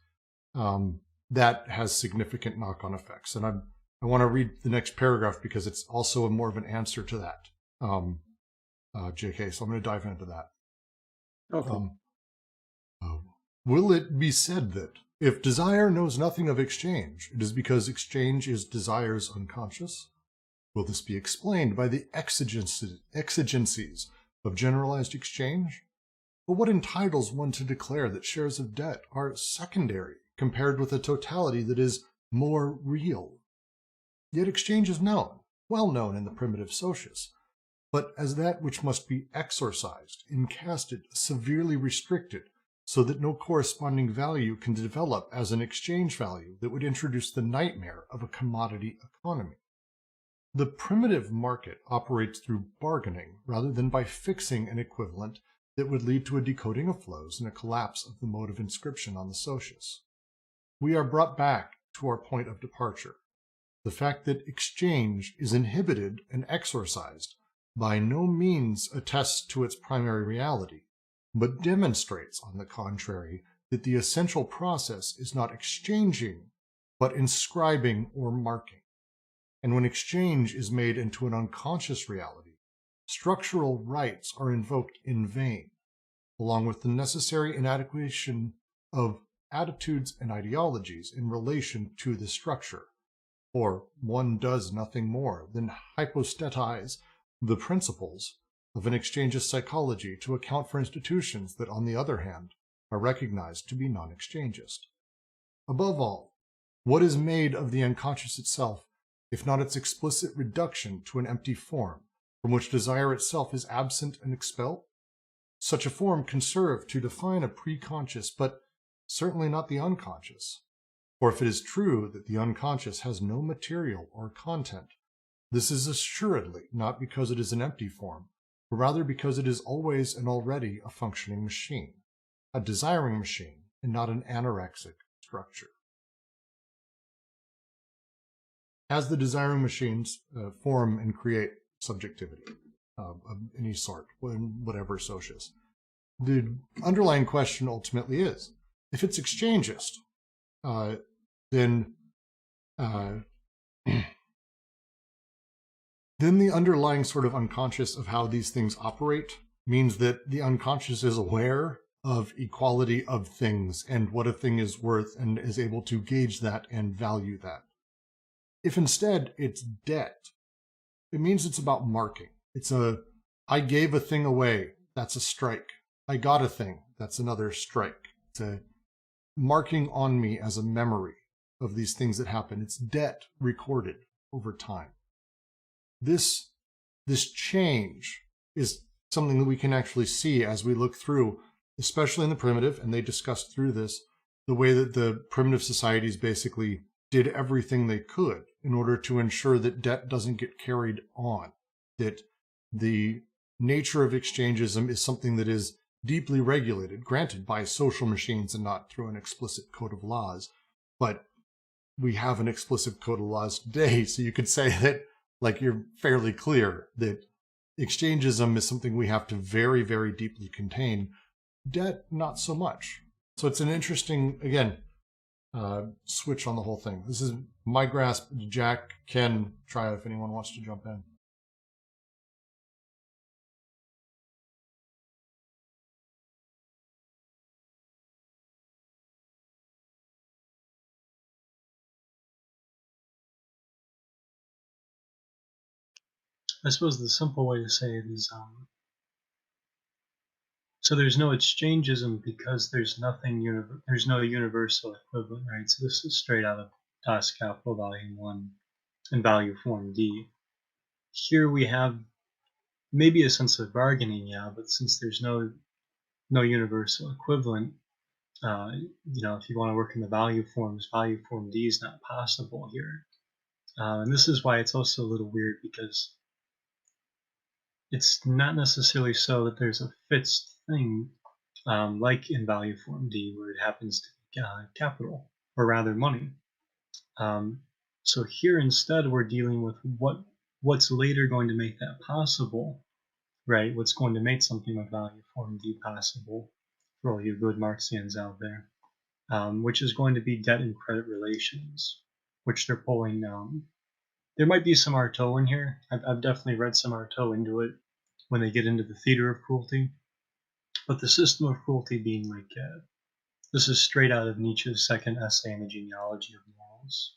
S1: that has significant knock-on effects. And I want to read the next paragraph because it's also more of an answer to that, JK. So I'm going to dive into that.
S6: Okay.
S1: Will it be said that if desire knows nothing of exchange, it is because exchange is desire's unconscious? Will this be explained by the exigencies of generalized exchange? Or what entitles one to declare that shares of debt are secondary compared with a totality that is more real? Yet exchange is known, well known in the primitive socius, but as that which must be exorcised, incasted, severely restricted, so that no corresponding value can develop as an exchange value that would introduce the nightmare of a commodity economy. The primitive market operates through bargaining rather than by fixing an equivalent that would lead to a decoding of flows and a collapse of the mode of inscription on the socius. We are brought back to our point of departure. The fact that exchange is inhibited and exorcised by no means attests to its primary reality, but demonstrates, on the contrary, that the essential process is not exchanging, but inscribing or marking. And when exchange is made into an unconscious reality, structural rights are invoked in vain, along with the necessary inadequation of attitudes and ideologies in relation to the structure. For one does nothing more than hypostatize the principles of an exchangeist psychology to account for institutions that, on the other hand, are recognized to be non-exchangeist. Above all, what is made of the unconscious itself, if not its explicit reduction to an empty form, from which desire itself is absent and expelled? Such a form can serve to define a preconscious, but certainly not the unconscious. For if it is true that the unconscious has no material or content, this is assuredly not because it is an empty form, but rather because it is always and already a functioning machine, a desiring machine, and not an anorexic structure. As the desiring machines form and create subjectivity of any sort, whatever socius, the underlying question ultimately is, if it's exchangist, then the underlying sort of unconscious of how these things operate means that the unconscious is aware of equality of things and what a thing is worth and is able to gauge that and value that. If instead it's debt, it means it's about marking. It's I gave a thing away, that's a strike. I got a thing, that's another strike. It's a marking on me as a memory of these things that happen. It's debt recorded over time. This change is something that we can actually see as we look through, especially in the primitive, and they discussed through this, the way that the primitive societies basically did everything they could in order to ensure that debt doesn't get carried on, that the nature of exchangism is something that is deeply regulated, granted by social machines and not through an explicit code of laws. But we have an explicit code of laws today, so you could say that, like, you're fairly clear that exchangism is something we have to very, very deeply contain. Debt, not so much. So it's an interesting, again, switch on the whole thing. This is my grasp. Jack, Ken, try if anyone wants to jump in.
S2: I suppose the simple way to say it is, so there's no exchangism because there's there's no universal equivalent, right? So this is straight out of Das Kapital Volume 1 and Value Form D. Here we have maybe a sense of bargaining, yeah, but since there's no universal equivalent, if you want to work in the value forms, Value Form D is not possible here. And this is why it's also a little weird, because it's not necessarily so that there's a fixed thing, like in Value Form D, where it happens to be capital, or rather money. So here instead we're dealing with what's later going to make that possible, right? What's going to make something like Value Form D possible for all you good Marxians out there, which is going to be debt and credit relations, which they're pulling. There might be some Artaud in here. I've definitely read some Artaud into it when they get into the theater of cruelty. But the system of cruelty being like, this is straight out of Nietzsche's second essay in the genealogy of morals.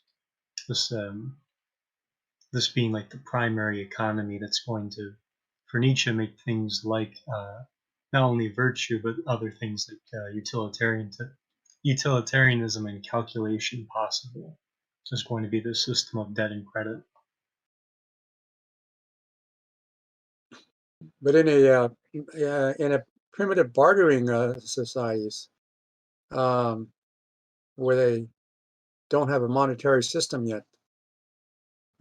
S2: This being like the primary economy that's going to, for Nietzsche, make things like not only virtue, but other things like utilitarianism and calculation possible. Is going to be the system of debt and credit.
S6: But in a primitive bartering societies, where they don't have a monetary system yet,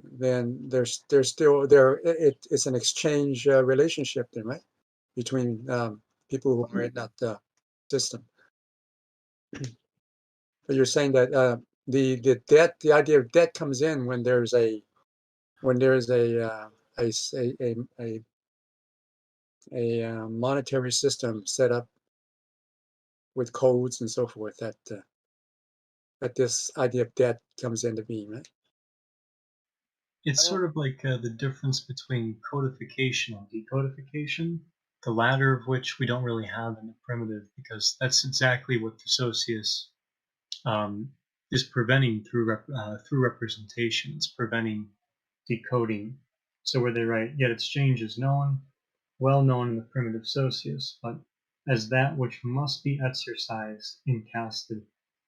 S6: then there's still there. It's an exchange relationship there, right, between people who are in that system. But you're saying that the debt, the idea of debt comes in when there's a monetary system set up with codes and so forth, that this idea of debt comes into being, right?
S2: It's sort of like the difference between codification and decodification, the latter of which we don't really have in the primitive, because that's exactly what the socius is preventing through representation. It's preventing decoding. So where they write, yet exchange is well known in the primitive socius, but as that which must be exercised, incasted,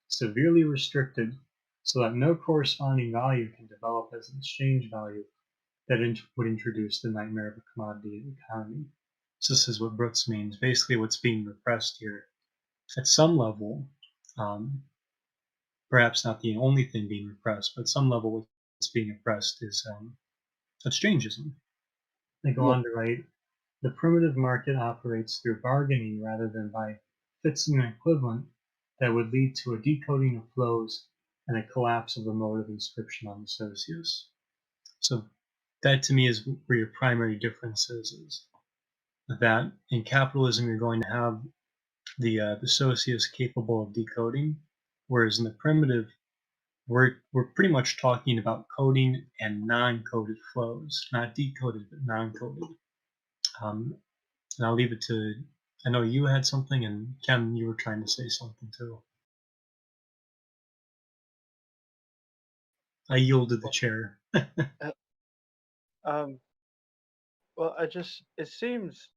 S2: severely restricted, so that no corresponding value can develop as an exchange value that would introduce the nightmare of a commodity economy. So this is what Brooks means. Basically, what's being repressed here, at some level, perhaps not the only thing being repressed, but some level what's being repressed is exchangism. They go on to write, the primitive market operates through bargaining rather than by fixing an equivalent that would lead to a decoding of flows and a collapse of the mode of inscription on the socius. So that to me is where your primary difference is that in capitalism you're going to have the socius capable of decoding, whereas in the primitive we're pretty much talking about coding and non-coded flows, not decoded but non-coded. And I'll leave it to, I know you had something, and Ken, you were trying to say something too. I yielded the chair.
S5: Well, it seems,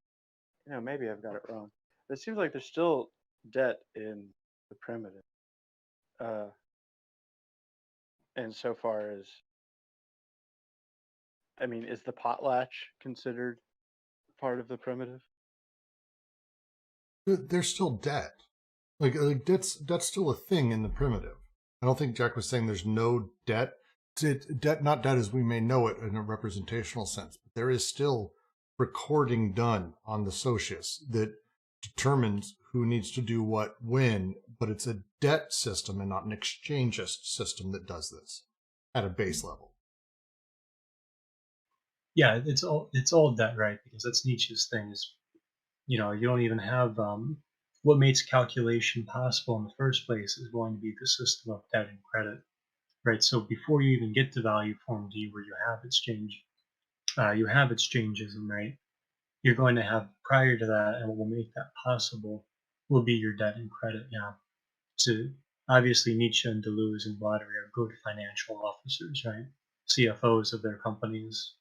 S5: maybe I've got it wrong. It seems like there's still debt in the primitive. Insofar as, is the potlatch considered part of the primitive?
S1: There's still debt. Like debt's still a thing in the primitive. I don't think Jack was saying there's no debt. Not debt as we may know it in a representational sense, but there is still recording done on the socius that determines who needs to do what when, but it's a debt system and not an exchangist system that does this at a base level.
S2: Yeah, it's all debt, right? Because that's Nietzsche's thing. Is you don't even have what makes calculation possible in the first place is going to be the system of debt and credit, right? So before you even get to value form D, where you have exchangism, right? You're going to have prior to that, and what will make that possible will be your debt and credit. Yeah. So obviously Nietzsche and Deleuze and Guattari are good financial officers, right? CFOs of their companies.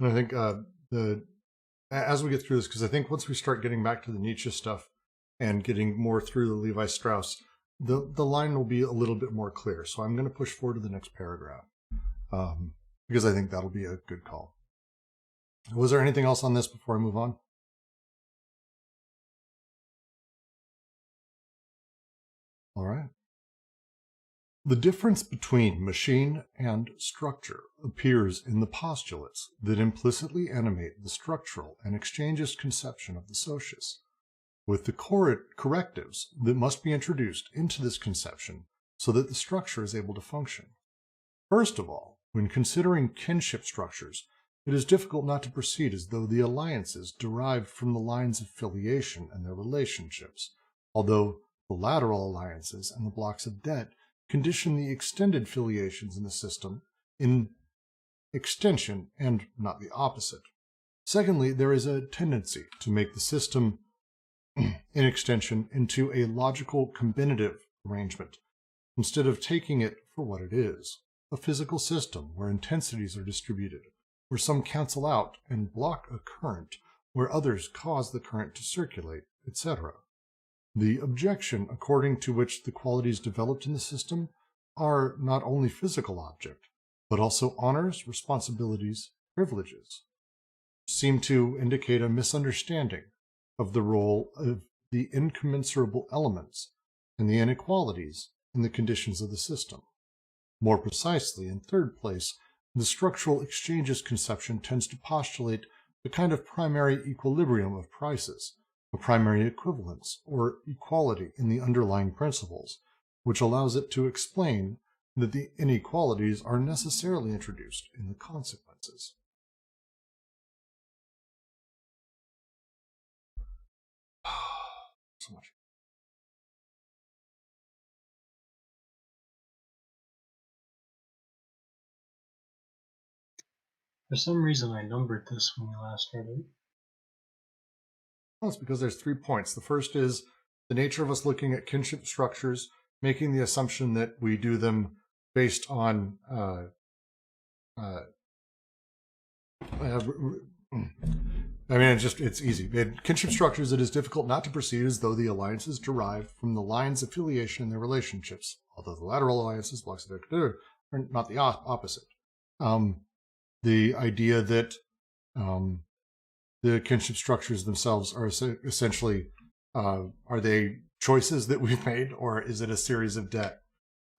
S1: And I think as we get through this, because I think once we start getting back to the Nietzsche stuff and getting more through the Levi Strauss, the line will be a little bit more clear. So I'm going to push forward to the next paragraph because I think that'll be a good call. Was there anything else on this before I move on? All right. The difference between machine and structure appears in the postulates that implicitly animate the structural and exchangist conception of the socius, with the correctives that must be introduced into this conception so that the structure is able to function. First of all, when considering kinship structures, it is difficult not to proceed as though the alliances derived from the lines of filiation and their relationships, although the lateral alliances and the blocks of debt condition the extended filiations in the system in extension and not the opposite. Secondly, there is a tendency to make the system in extension into a logical combinative arrangement, instead of taking it for what it is, a physical system where intensities are distributed, where some cancel out and block a current, where others cause the current to circulate, etc. The objection according to which the qualities developed in the system are not only physical object, but also honors, responsibilities, privileges, seem to indicate a misunderstanding of the role of the incommensurable elements and the inequalities in the conditions of the system. More precisely, in third place, the structural exchanges conception tends to postulate the kind of primary equilibrium of prices, a primary equivalence or equality in the underlying principles, which allows it to explain that the inequalities are necessarily introduced in the consequences. So much.
S2: For some reason, I numbered this when we last read it.
S1: Well, it's because there's 3 points. The first is the nature of us looking at kinship structures, making the assumption that we do them based on it's easy. In kinship structures, it is difficult not to perceive as though the alliances derive from the lines of filiation in their relationships, although the lateral alliances, blocks of are not the opposite. The idea that the kinship structures themselves are essentially, are they choices that we've made, or is it a series of debt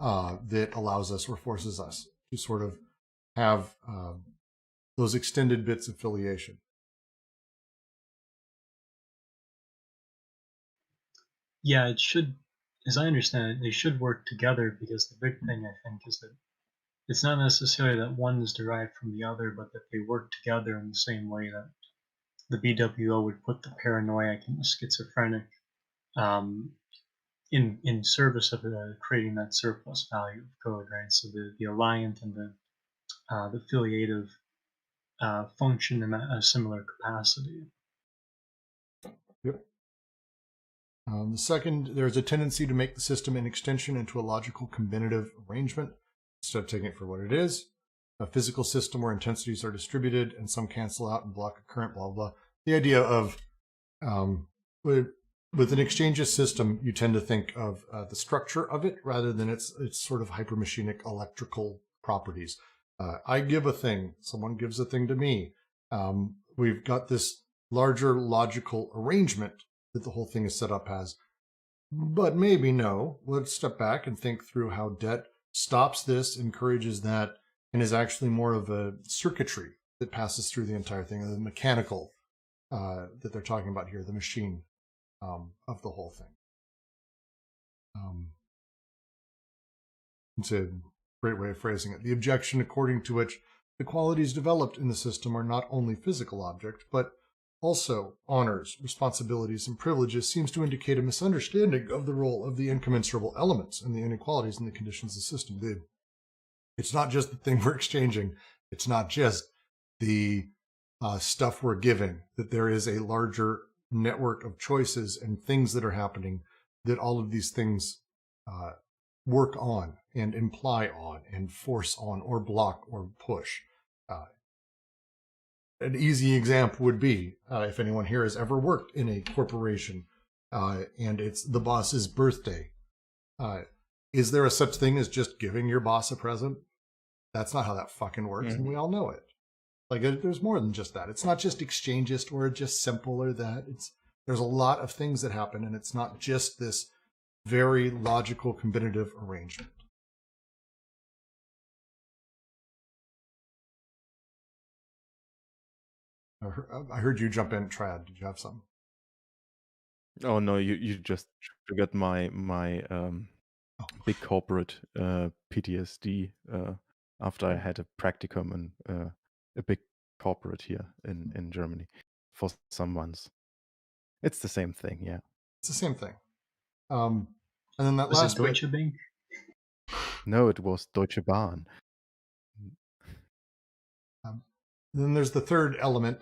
S1: that allows us or forces us to sort of have those extended bits of filiation?
S2: Yeah, it should, as I understand it, they should work together, because the big thing, I think, is that it's not necessarily that one is derived from the other, but that they work together in the same way that the BWO would put the paranoiac and the schizophrenic in service of creating that surplus value of code, right? So the alliant and the filiative function in a similar capacity.
S1: Yep. The second, there's a tendency to make the system in extension into a logical combinative arrangement instead of taking it for what it is. A physical system where intensities are distributed and some cancel out and block a current, blah, blah. The idea of with an exchangeist system, you tend to think of the structure of it rather than its sort of hypermachinic electrical properties. I give a thing, someone gives a thing to me. We've got this larger logical arrangement that the whole thing is set up as. But maybe no, let's step back and think through how debt stops this, encourages that, and is actually more of a circuitry that passes through the entire thing, the mechanical that they're talking about here, the machine of the whole thing. It's a great way of phrasing it. The objection according to which the qualities developed in the system are not only physical objects, but also honors, responsibilities, and privileges seems to indicate a misunderstanding of the role of the incommensurable elements and the inequalities in the conditions of the system. It's not just the thing we're exchanging. It's not just the stuff we're giving, that there is a larger network of choices and things that are happening that all of these things work on and imply on and force on or block or push. An easy example would be, if anyone here has ever worked in a corporation and it's the boss's birthday, is there a such thing as just giving your boss a present? That's not how that fucking works, and we all know it. Like, there's more than just that. It's not just exchangist or just simple or that. There's a lot of things that happen, and it's not just this very logical, combinative arrangement. I heard you jump in, Trad. Did you have something?
S3: Oh no, you just triggered my big corporate PTSD after I had a practicum in a big corporate here in Germany for some months. It's the same thing, yeah.
S1: It's the same thing. And then that
S2: Was
S1: last
S2: it Deutsche Bank?
S3: No, it was Deutsche Bahn.
S1: Then there's the third element,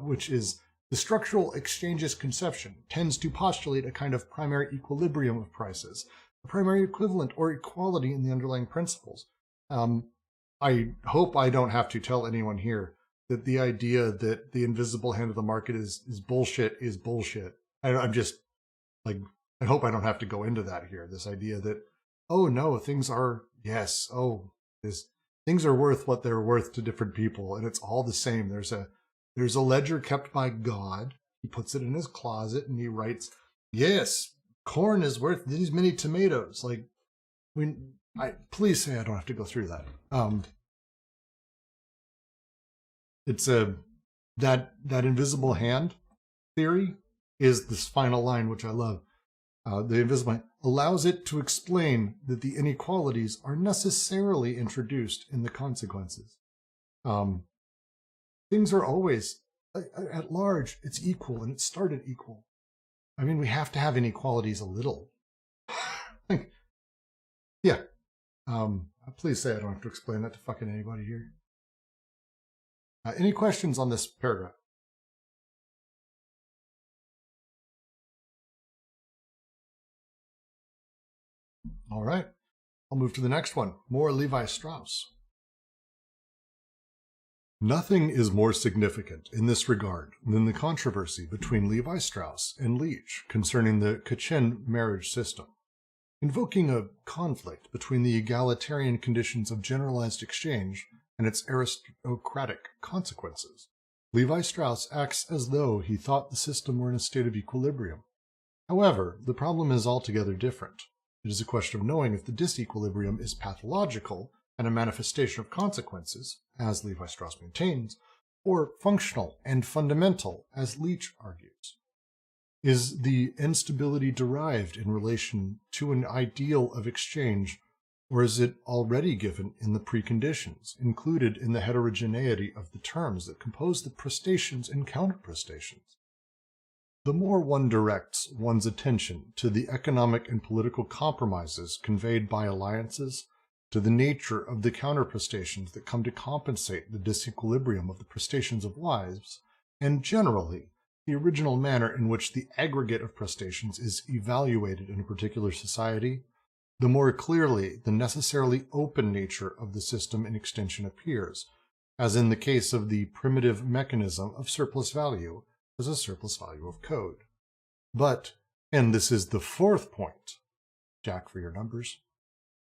S1: which is the structural exchangeist conception tends to postulate a kind of primary equilibrium of prices, a primary equivalent or equality in the underlying principles. I hope I don't have to tell anyone here that the idea that the invisible hand of the market is bullshit is bullshit. I'm just like, I hope I don't have to go into that here. This idea that, oh no, things are, yes, oh, things are worth what they're worth to different people, and it's all the same. There's a ledger kept by God. He puts it in his closet and he writes, yes, corn is worth these many tomatoes. Like, please say I don't have to go through that. It's that invisible hand theory is this final line, which I love. The invisible hand allows it to explain that the inequalities are necessarily introduced in the consequences. Things are always, at large, it's equal, and it started equal. I mean, we have to have inequalities a little. Yeah. Please say I don't have to explain that to fucking anybody here. Any questions on this paragraph? All right. I'll move to the next one. More Levi Strauss. Nothing is more significant in this regard than the controversy between Levi Strauss and Leach concerning the Kachin marriage system. Invoking a conflict between the egalitarian conditions of generalized exchange and its aristocratic consequences, Levi Strauss acts as though he thought the system were in a state of equilibrium. However, the problem is altogether different. It is a question of knowing if the disequilibrium is pathological and a manifestation of consequences, as Levi Strauss maintains, or functional and fundamental, as Leach argues. Is the instability derived in relation to an ideal of exchange, or is it already given in the preconditions, included in the heterogeneity of the terms that compose the prestations and counterprestations? The more one directs one's attention to the economic and political compromises conveyed by alliances, to the nature of the counterprestations that come to compensate the disequilibrium of the prestations of wives, and generally the original manner in which the aggregate of prestations is evaluated in a particular society, the more clearly the necessarily open nature of the system in extension appears, as in the case of the primitive mechanism of surplus value as a surplus value of code. But And this is the fourth point. Jack for your numbers.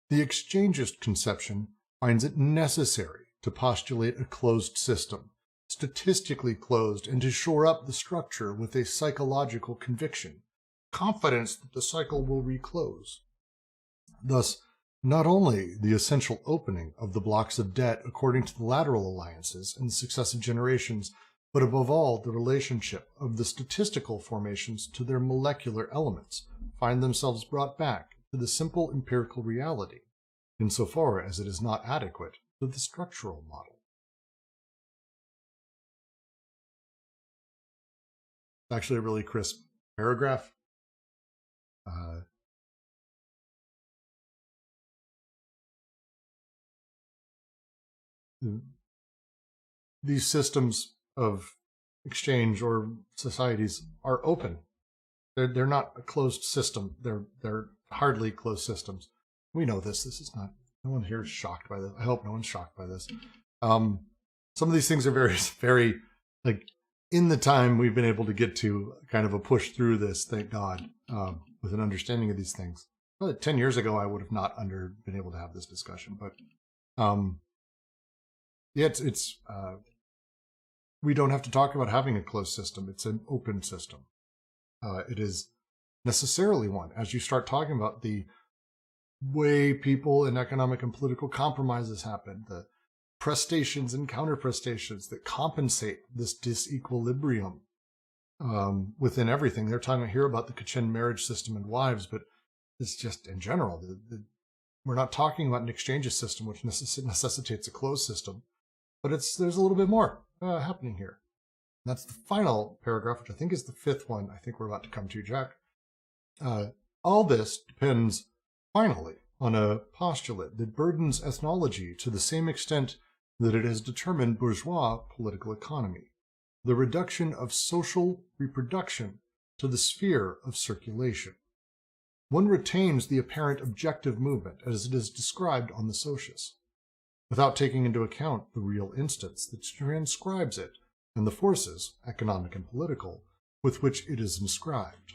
S1: The exchangeist conception finds it necessary to postulate a closed system, statistically closed, and to shore up the structure with a psychological conviction, confidence that the cycle will reclose. Thus, not only the essential opening of the blocks of debt according to the lateral alliances and the successive generations, but above all the relationship of the statistical formations to their molecular elements, find themselves brought back to the simple empirical reality, insofar as it is not adequate to the structural model. It's actually a really crisp paragraph. These systems of exchange or societies are open. They're not a closed system. They're hardly closed systems. We know this. This is not. No one here is shocked by this. I hope no one's shocked by this. Some of these things are very, very like in the time we've been able to get to kind of a push through this. Thank God, with an understanding of these things. Well, 10 years ago, I would have not been able to have this discussion. But yeah, it's we don't have to talk about having a closed system. It's an open system. It is necessarily one. As you start talking about the way people and economic and political compromises happen, the prestations and counterprestations that compensate this disequilibrium within everything. They're talking here about the Kachin marriage system and wives, but it's just in general. We're not talking about an exchange system which necessitates a closed system, but there's a little bit more happening here. And that's the final paragraph, which I think is the fifth one I think we're about to come to, Jack. All this depends, finally, on a postulate that burdens ethnology to the same extent that it has determined bourgeois political economy, the reduction of social reproduction to the sphere of circulation. One retains the apparent objective movement as it is described on the socius, without taking into account the real instance that transcribes it and the forces, economic and political, with which it is inscribed.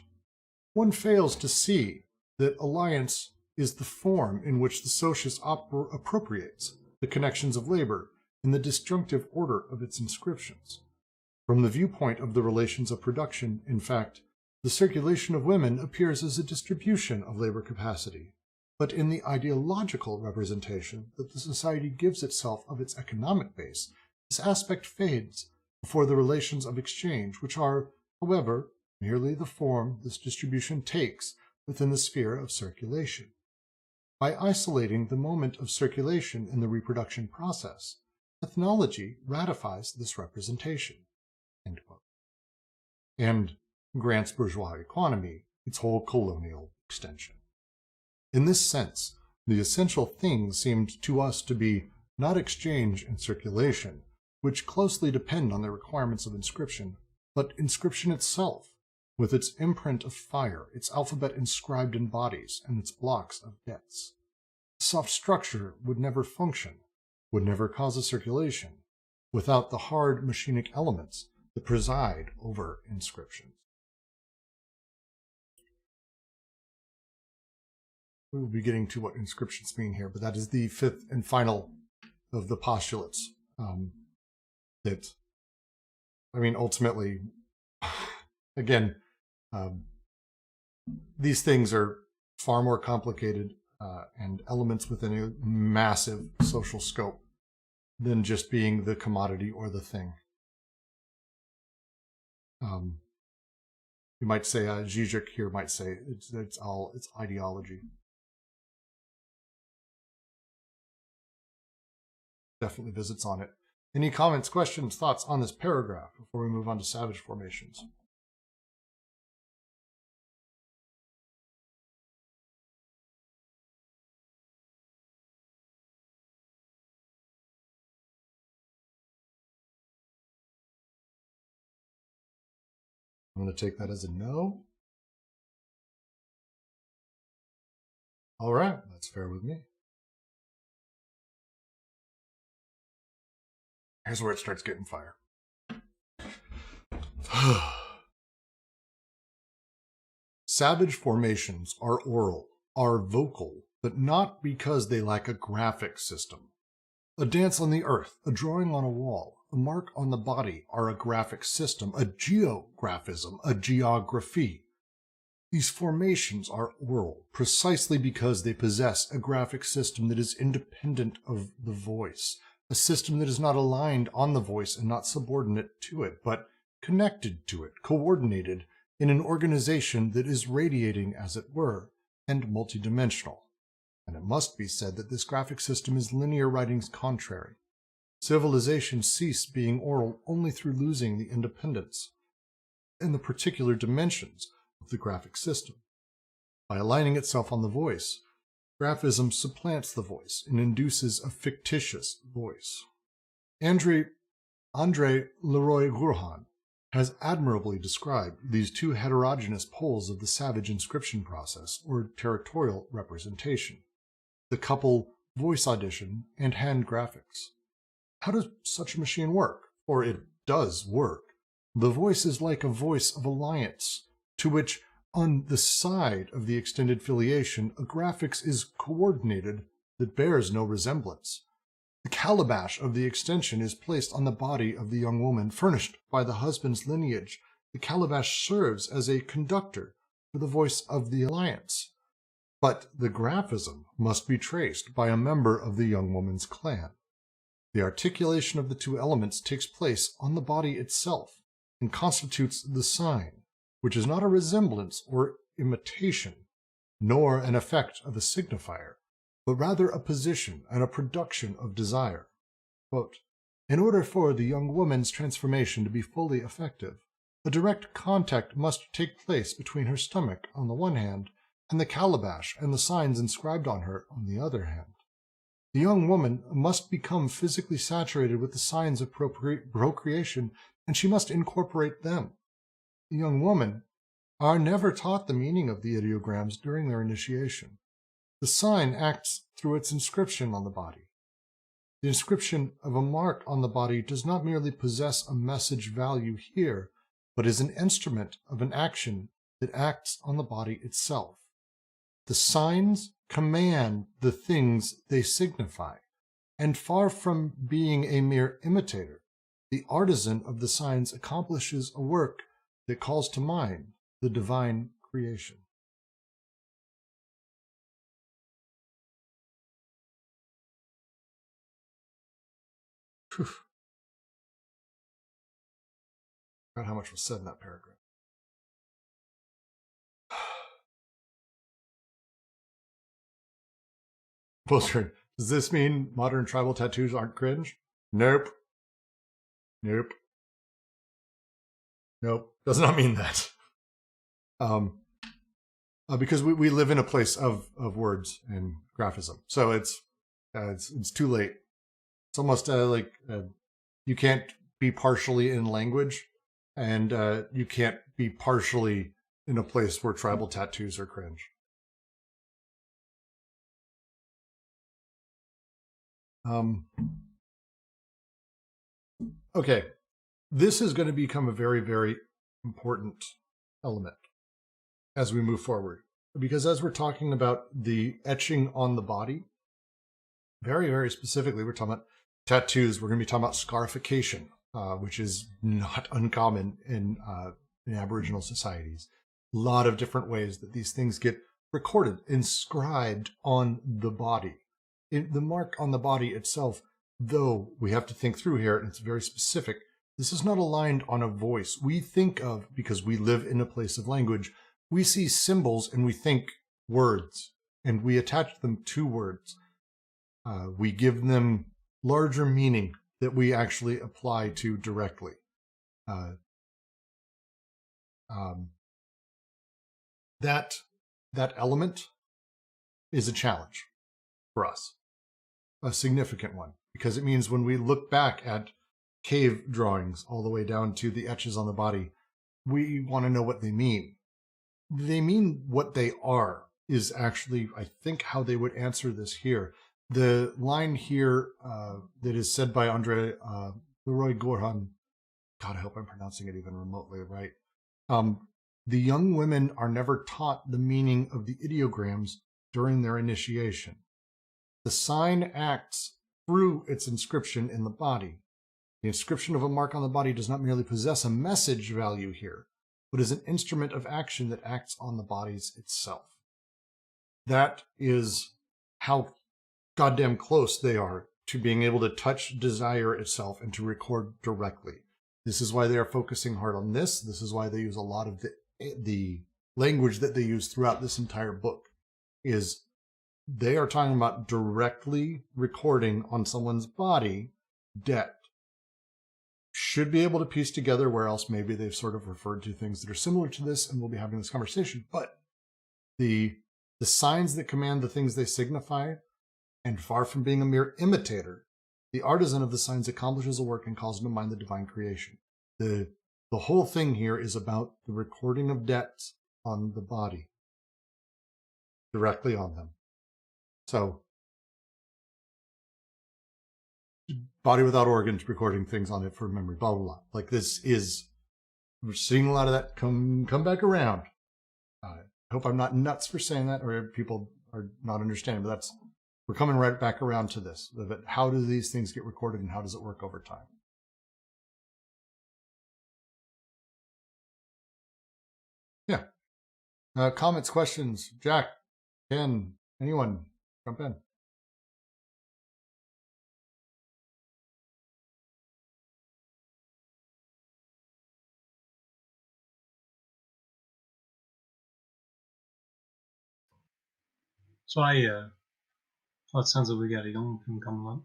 S1: One fails to see that alliance is the form in which the socius appropriates the connections of labor in the disjunctive order of its inscriptions. From the viewpoint of the relations of production, in fact, the circulation of women appears as a distribution of labor capacity, but in the ideological representation that the society gives itself of its economic base, this aspect fades before the relations of exchange, which are, however, merely the form this distribution takes within the sphere of circulation. By isolating the moment of circulation in the reproduction process, ethnology ratifies this representation, end quote, and grants bourgeois economy its whole colonial extension. In this sense, the essential thing seemed to us to be not exchange and circulation, which closely depend on the requirements of inscription, but inscription itself, with its imprint of fire, its alphabet inscribed in bodies, and its blocks of debts. Soft structure would never function, would never cause a circulation, without the hard machinic elements that preside over inscriptions. We will be getting to what inscriptions mean here, but that is the fifth and final of the postulates that, I mean, ultimately, again, these things are far more complicated and elements within a massive social scope than just being the commodity or the thing. You might say, Zizek here might say, it's ideology. Definitely visits on it. Any comments, questions, thoughts on this paragraph before we move on to savage formations? I'm going to take that as a no. All right, that's fair with me. Here's where it starts getting fire. Savage formations are oral, are vocal, but not because they lack a graphic system. A dance on the earth, a drawing on a wall, a mark on the body are a graphic system, a geographism, a geography. These formations are oral precisely because they possess a graphic system that is independent of the voice, a system that is not aligned on the voice and not subordinate to it, but connected to it, coordinated in an organization that is radiating, as it were, and multidimensional. And it must be said that this graphic system is linear writing's contrary. Civilization ceased being oral only through losing the independence and the particular dimensions of the graphic system. By aligning itself on the voice, graphism supplants the voice and induces a fictitious voice. André Leroy-Gourhan has admirably described these two heterogeneous poles of the savage inscription process, or territorial representation, the couple voice audition and hand graphics. How does such a machine work? Or it does work. The voice is like a voice of alliance, to which, on the side of the extended filiation, a graphics is coordinated that bears no resemblance. The calabash of the extension is placed on the body of the young woman, furnished by the husband's lineage. The calabash serves as a conductor for the voice of the alliance. But the graphism must be traced by a member of the young woman's clan. The articulation of the two elements takes place on the body itself and constitutes the sign, which is not a resemblance or imitation, nor an effect of a signifier, but rather a position and a production of desire. Quote, in order for the young woman's transformation to be fully effective, a direct contact must take place between her stomach on the one hand and the calabash and the signs inscribed on her on the other hand. The young woman must become physically saturated with the signs of procreation, and she must incorporate them. The young women are never taught the meaning of the ideograms during their initiation. The sign acts through its inscription on the body. The inscription of a mark on the body does not merely possess a message value here, but is an instrument of an action that acts on the body itself. The signs command the things they signify, and far from being a mere imitator, the artisan of the signs accomplishes a work that calls to mind the divine creation. Whew. God, how much was said in that paragraph. Bullshit. Does this mean modern tribal tattoos aren't cringe? Nope. Nope. Nope. Does not mean that. Because we live in a place of words and graphism, so it's too late. It's almost like you can't be partially in language, and you can't be partially in a place where tribal tattoos are cringe. Okay, this is going to become a very, very important element as we move forward, because as we're talking about the etching on the body, very, very specifically, we're talking about tattoos. We're going to be talking about scarification, which is not uncommon in Aboriginal societies. A lot of different ways that these things get recorded, inscribed on the body. The mark on the body itself, though we have to think through here, and it's very specific, this is not aligned on a voice. We think of, because we live in a place of language, we see symbols and we think words, and we attach them to words. We give them larger meaning that we actually apply to directly. That element is a challenge for us, a significant one, because it means when we look back at cave drawings all the way down to the etches on the body, we want to know what they mean. They mean what they are is actually, I think, how they would answer this here. The line here that is said by André Leroy-Gourhan, God, I hope I'm pronouncing it even remotely right. the young women are never taught the meaning of the ideograms during their initiation. The sign acts through its inscription in the body. The inscription of a mark on the body does not merely possess a message value here, but is an instrument of action that acts on the bodies itself. That is how goddamn close they are to being able to touch desire itself and to record directly. This is why they are focusing hard on this. This is why they use a lot of the language that they use throughout this entire book. Is they are talking about directly recording on someone's body debt. Should be able to piece together where else maybe they've sort of referred to things that are similar to this, and we'll be having this conversation. But the signs that command the things they signify, and far from being a mere imitator, the artisan of the signs accomplishes a work and calls into mind the divine creation. The whole thing here is about the recording of debts on the body, directly on them. So, body without organs, recording things on it for memory, blah, blah, blah. Like this is, we're seeing a lot of that come back around. I hope I'm not nuts for saying that, or people are not understanding, but we're coming right back around to this. But how do these things get recorded and how does it work over time? Yeah. Comments, questions? Jack, Ken, anyone, jump in.
S2: So well, it sounds like we got a young thing coming up.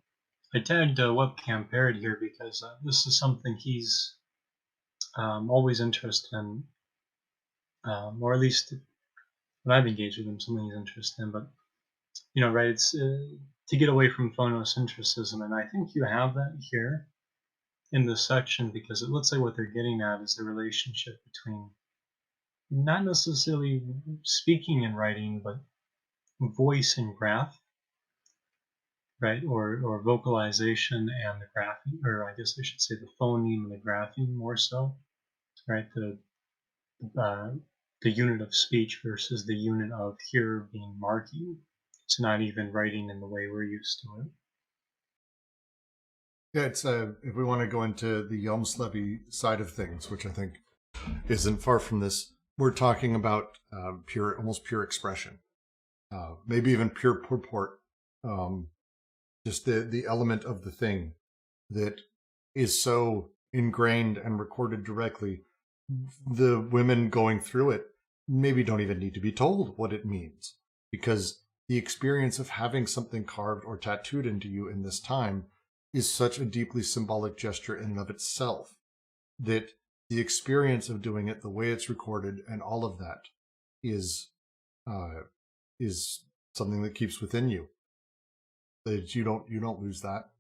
S2: I tagged Webcam Parrot here because this is something he's always interested in, or at least when I've engaged with him, something he's interested in. But right, it's to get away from phonocentrism, and I think you have that here in this section because it looks like what they're getting at is the relationship between not necessarily speaking and writing, but voice and graph, right? Or vocalization and the grapheme, or I guess I should say the phoneme and the grapheme more so, right? The unit of speech versus the unit of here being marking. It's not even writing in the way we're used to it.
S1: Yeah, it's if we want to go into the Yelmsleby side of things, which I think isn't far from this, we're talking about almost pure expression, maybe even pure purport, just the element of the thing that is so ingrained and recorded directly. The women going through it maybe don't even need to be told what it means, because the experience of having something carved or tattooed into you in this time is such a deeply symbolic gesture in and of itself that the experience of doing it, the way it's recorded, and all of that is something that keeps within you. That you don't lose that.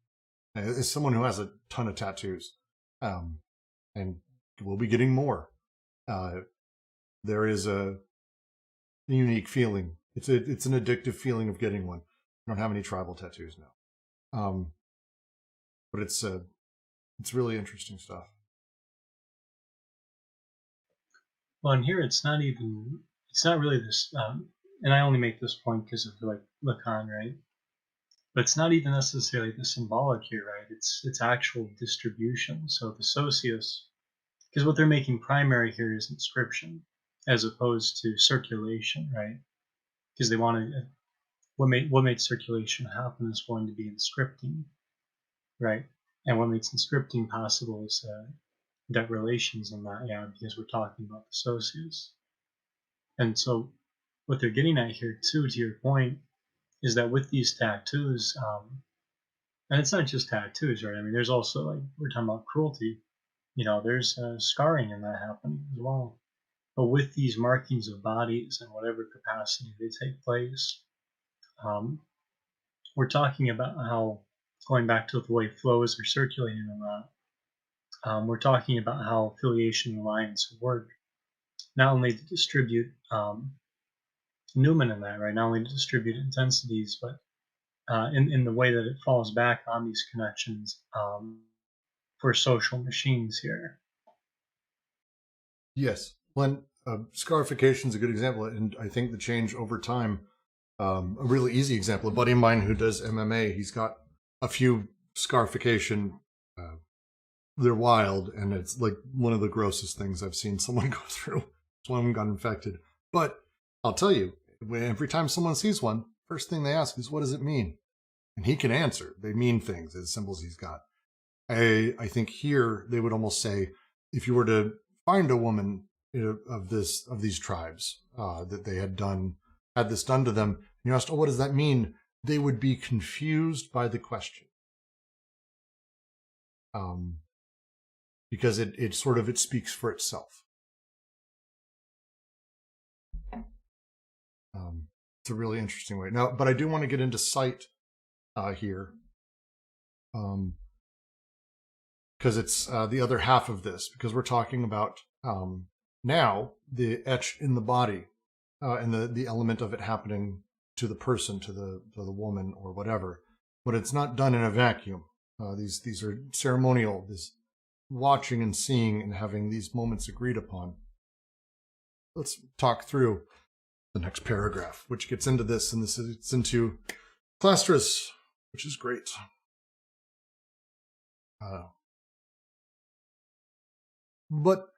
S1: As someone who has a ton of tattoos, and we'll be getting more, there is a unique feeling. It's an addictive feeling of getting one. I don't have any tribal tattoos now, but it's really interesting stuff.
S2: Well, and here it's not really this, and I only make this point because of like Lacan, right? But it's not even necessarily the symbolic here, right? It's actual distribution. So the socius, because what they're making primary here is inscription, as opposed to circulation, right? Because they want to, what makes circulation happen is going to be inscripting, right? And what makes inscripting possible is debt relations and that, yeah, because we're talking about the socius. And so what they're getting at here too, to your point, is that with these tattoos, and it's not just tattoos, right? I mean, there's also, like, we're talking about cruelty, there's scarring in that happening as well. But with these markings of bodies and whatever capacity they take place, we're talking about how, going back to the way flows are circulating and that, we're talking about how affiliation and alliance work, not only to distribute Newman in that, right? Not only to distribute intensities, but in the way that it falls back on these connections for social machines here.
S1: Yes. Well, scarification is a good example, and I think the change over time, a really easy example, a buddy of mine who does MMA, he's got a few scarification, they're wild, and it's like one of the grossest things I've seen someone go through. One of them got infected. But I'll tell you, every time someone sees one, first thing they ask is, what does it mean? And he can answer. They mean things, the symbols he's got. I think here they would almost say, if you were to find a woman of these tribes that they had this done to them, and you asked, oh, what does that mean? They would be confused by the question. Because it speaks for itself. It's a really interesting way. Now, but I do want to get into sight here. Because it's the other half of this, because we're talking about now the etch in the body and the element of it happening to the person, to the woman or whatever, but it's not done in a vacuum. These are ceremonial, this watching and seeing and having these moments agreed upon. Let's talk through the next paragraph, which gets into this, and it's into Clastres, which is great. But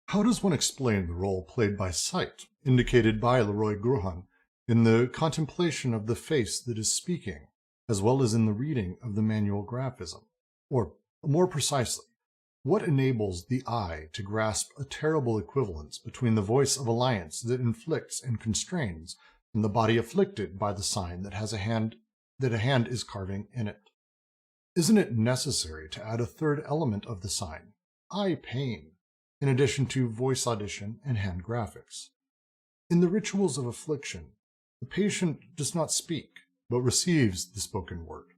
S1: how does one explain the role played by sight, indicated by Leroy Gruhan, in the contemplation of the face that is speaking, as well as in the reading of the manual graphism? Or, more precisely, what enables the eye to grasp a terrible equivalence between the voice of alliance that inflicts and constrains, and the body afflicted by the sign that a hand is carving in it? Isn't it necessary to add a third element of the sign, eye pain, in addition to voice audition and hand graphics? In the rituals of affliction, the patient does not speak, but receives the spoken word.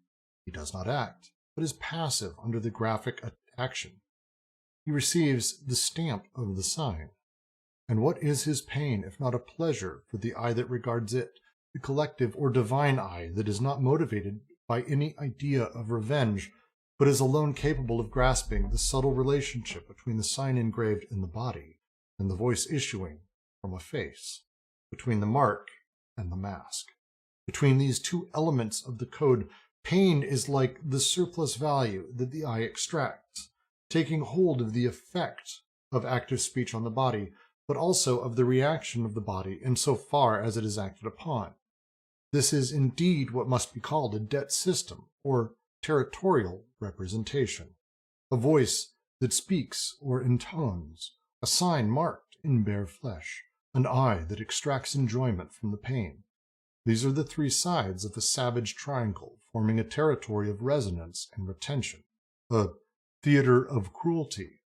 S1: He does not act, but is passive under the graphic action. He receives the stamp of the sign. And what is his pain if not a pleasure for the eye that regards it, the collective or divine eye that is not motivated by any idea of revenge, but is alone capable of grasping the subtle relationship between the sign engraved in the body and the voice issuing from a face, between the mark and the mask? Between these two elements of the code, pain is like the surplus value that the eye extracts, taking hold of the effect of active speech on the body, but also of the reaction of the body insofar as it is acted upon. This is indeed what must be called a debt system, or territorial representation, a voice that speaks or intones, a sign marked in bare flesh, an eye that extracts enjoyment from the pain. These are the three sides of a savage triangle, forming a territory of resonance and retention, a theater of cruelty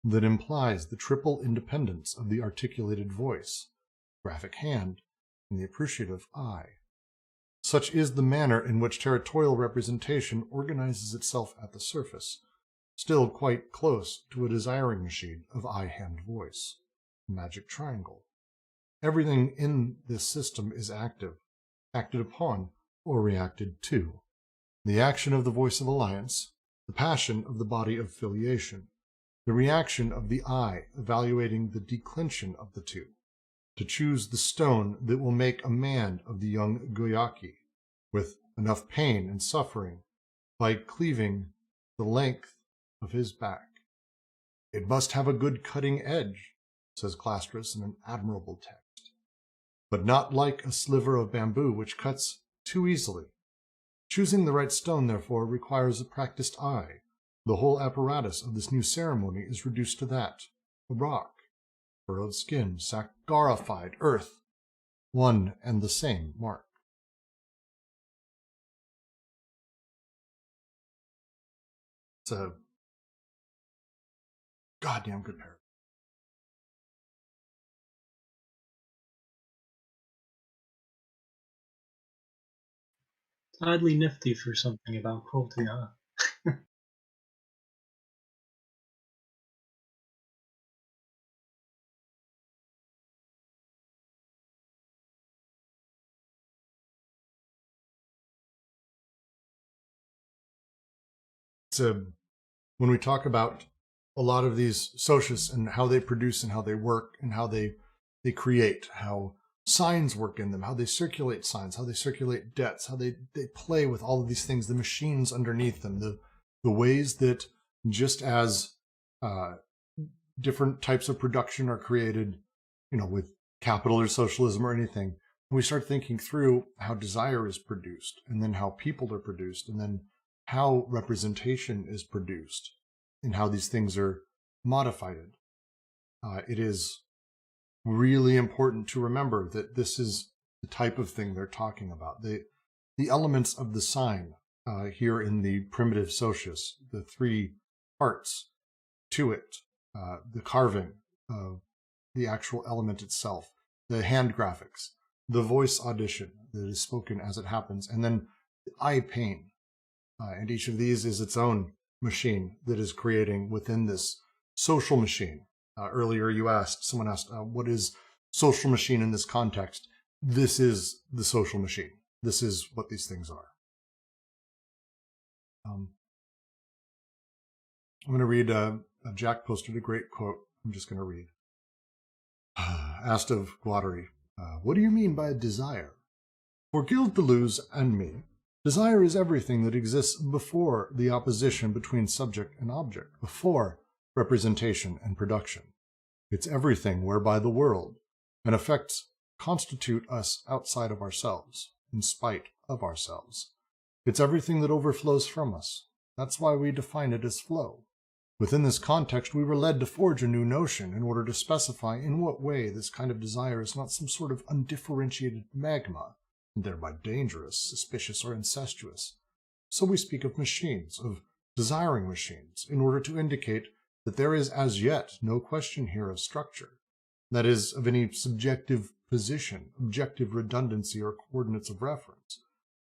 S1: that implies the triple independence of the articulated voice, graphic hand, and the appreciative eye. Such is the manner in which territorial representation organizes itself at the surface, still quite close to a desiring machine of eye-hand-voice, a magic triangle. Everything in this system is active, acted upon, or reacted to. The action of the voice of alliance, the passion of the body of filiation, the reaction of the eye evaluating the declension of the two, to choose the stone that will make a man of the young Guattari, with enough pain and suffering, by cleaving the length of his back. It must have a good cutting edge, says Clastres in an admirable text, but not like a sliver of bamboo which cuts too easily. Choosing the right stone, therefore, requires a practiced eye. The whole apparatus of this new ceremony is reduced to that: a rock, furrowed skin, scarified earth, one and the same mark. It's a goddamn good paragraph.
S2: Oddly nifty for something about cruelty, huh?
S1: When we talk about a lot of these socius and how they produce and how they work and how they they create, how signs work in them, how they circulate signs, how they circulate debts, how they play with all of these things, the machines underneath them, the ways that just as different types of production are created, with capital or socialism or anything, we start thinking through how desire is produced, and then how people are produced, and then how representation is produced, and how these things are modified. It is really important to remember that this is the type of thing they're talking about. The elements of the sign here in the primitive socius, the three parts to it, the carving of the actual element itself, the hand graphics, the voice audition that is spoken as it happens, and then the eye pain. And each of these is its own machine that is creating within this social machine. Earlier someone asked, what is social machine in this context? This is the social machine. This is what these things are. I'm going to read, Jack posted a great quote. I'm just going to read. Asked of Guattari, what do you mean by desire? For Gilles Deleuze and me, desire is everything that exists before the opposition between subject and object, before representation and production. It's everything whereby the world and effects constitute us outside of ourselves, in spite of ourselves. It's everything that overflows from us. That's why we define it as flow. Within this context, we were led to forge a new notion in order to specify in what way this kind of desire is not some sort of undifferentiated magma, and thereby dangerous, suspicious, or incestuous. So we speak of machines, of desiring machines, in order to indicate that there is as yet no question here of structure, that is, of any subjective position, objective redundancy, or coordinates of reference.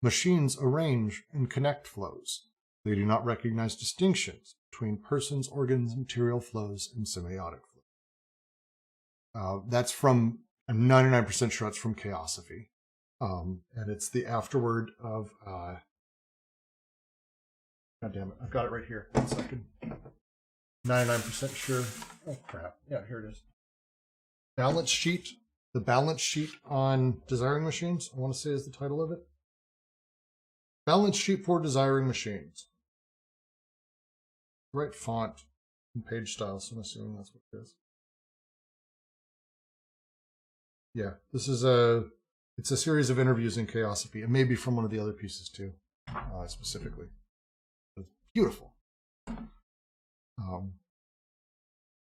S1: Machines arrange and connect flows. They do not recognize distinctions between persons, organs, material flows, and semiotic flows. That's from, I'm 99% sure it's from Chaosophy. And it's the afterword of, God damn it, I've got it right here. 1 second. 99% sure. Oh, crap. Yeah, here it is. Balance sheet. The balance sheet on desiring machines, I want to say is the title of it. Balance sheet for desiring machines. Right font and page style, so I'm assuming that's what it is. Yeah, this is it's a series of interviews in Chaosophy, and maybe from one of the other pieces too, specifically. It's beautiful.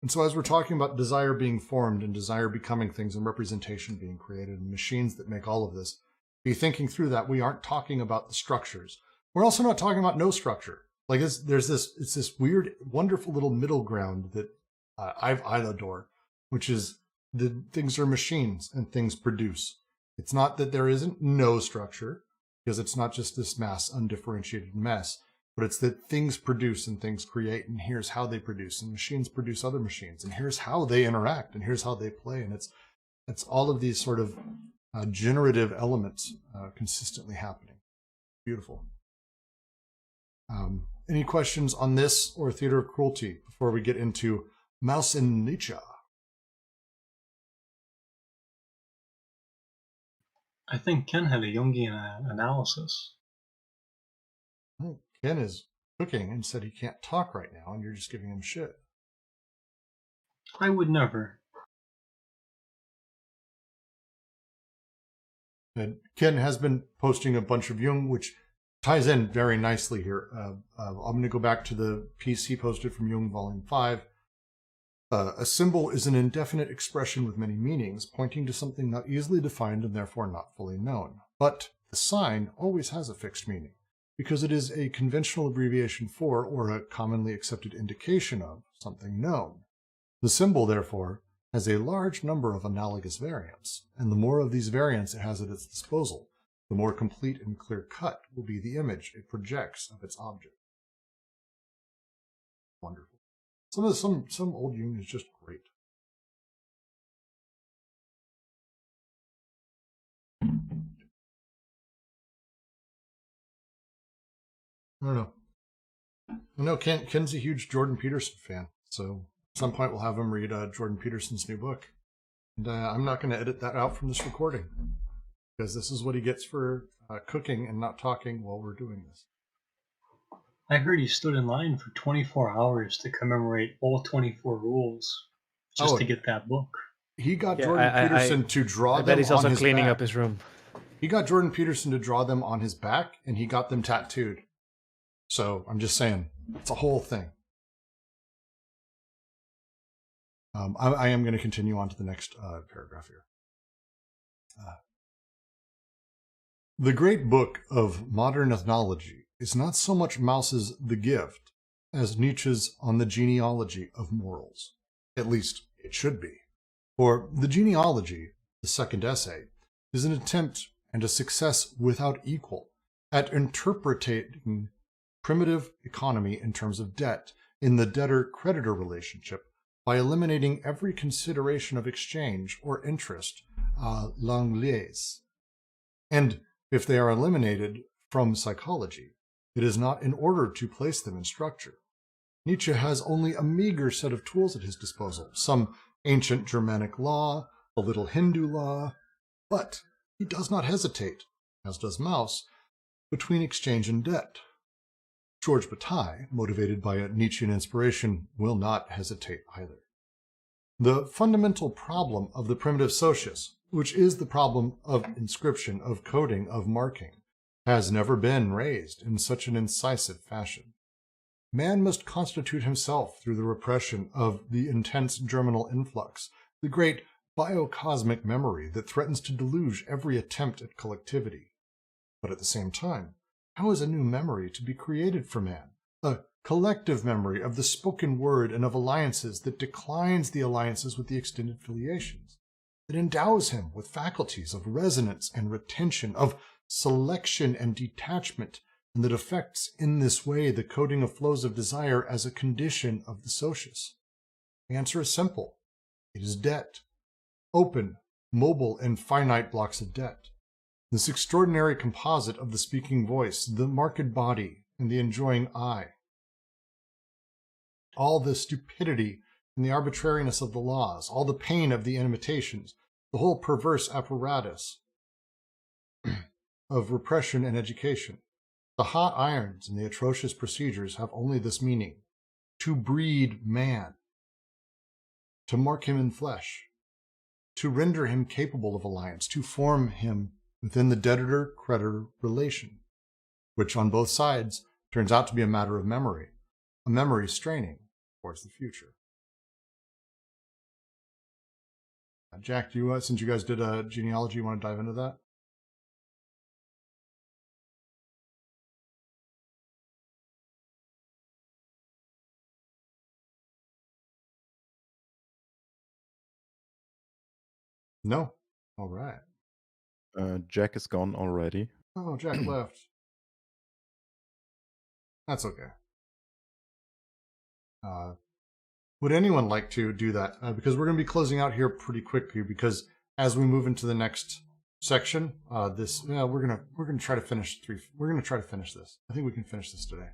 S1: And so as we're talking about desire being formed and desire becoming things and representation being created and machines that make all of this, be thinking through that we aren't talking about the structures. We're also not talking about no structure. Like it's this weird, wonderful little middle ground that I adore, which is the things are machines and things produce. It's not that there isn't no structure, because it's not just this mass, undifferentiated mess, but it's that things produce and things create, and here's how they produce, and machines produce other machines, and here's how they interact, and here's how they play, and it's all of these sort of generative elements consistently happening. Beautiful. Any questions on this or Theater of Cruelty before we get into Maus and Nietzsche?
S2: I think Ken had a Jungian analysis.
S1: Oh, Ken is cooking and said he can't talk right now, and you're just giving him shit.
S2: I would never.
S1: And Ken has been posting a bunch of Jung, which ties in very nicely here. I'm going to go back to the piece he posted from Jung, Volume 5. A symbol is an indefinite expression with many meanings, pointing to something not easily defined and therefore not fully known. But the sign always has a fixed meaning, because it is a conventional abbreviation for, or a commonly accepted indication of, something known. The symbol, therefore, has a large number of analogous variants, and the more of these variants it has at its disposal, the more complete and clear-cut will be the image it projects of its object. Wonderful. Some old Jung is just great. I don't know. I know Ken's a huge Jordan Peterson fan, so at some point we'll have him read Jordan Peterson's new book. And I'm not going to edit that out from this recording, because this is what he gets for cooking and not talking while we're doing this.
S2: I heard he stood in line for 24 hours to commemorate all 24 rules just to get that book.
S1: He got
S4: Yeah,
S1: Jordan Peterson to draw
S4: I
S1: them
S4: bet he's
S1: on
S4: also
S1: his
S4: cleaning
S1: back.
S4: up his room.
S1: He got Jordan Peterson to draw them on his back, and he got them tattooed. So I'm just saying, it's a whole thing. I am going to continue on to the next paragraph here. The great book of modern ethnology is not so much Mauss's The Gift as Nietzsche's On the Genealogy of Morals. At least, it should be. For the genealogy, the second essay, is an attempt and a success without equal at interpreting primitive economy in terms of debt in the debtor-creditor relationship by eliminating every consideration of exchange or interest à l'anglaise. And if they are eliminated from psychology, it is not in order to place them in structure. Nietzsche has only a meager set of tools at his disposal, some ancient Germanic law, a little Hindu law, but he does not hesitate, as does Mauss, between exchange and debt. George Bataille, motivated by a Nietzschean inspiration, will not hesitate either. The fundamental problem of the primitive socius, which is the problem of inscription, of coding, of marking, has never been raised in such an incisive fashion. Man must constitute himself through the repression of the intense germinal influx, the great biocosmic memory that threatens to deluge every attempt at collectivity. But at the same time, how is a new memory to be created for man? A collective memory of the spoken word and of alliances that declines the alliances with the extended filiations, that endows him with faculties of resonance and retention, of selection and detachment, and that affects in this way the coding of flows of desire as a condition of the socius? The answer is simple. It is debt. Open, mobile, and finite blocks of debt. This extraordinary composite of the speaking voice, the marked body, and the enjoying eye. All the stupidity and the arbitrariness of the laws, all the pain of the imitations, the whole perverse apparatus of repression and education. The hot irons and the atrocious procedures have only this meaning: to breed man, to mark him in flesh, to render him capable of alliance, to form him within the debtor-creditor relation, which on both sides turns out to be a matter of memory, a memory straining towards the future. Jack, do you, since you guys did a genealogy, you want to dive into that? No? All right.
S3: Jack is gone already.
S1: Oh, Jack left. That's okay. Would anyone like to do that? Because we're going to be closing out here pretty quickly, because as we move into the next section, we're gonna try to finish We're gonna try to finish this. I think we can finish this today.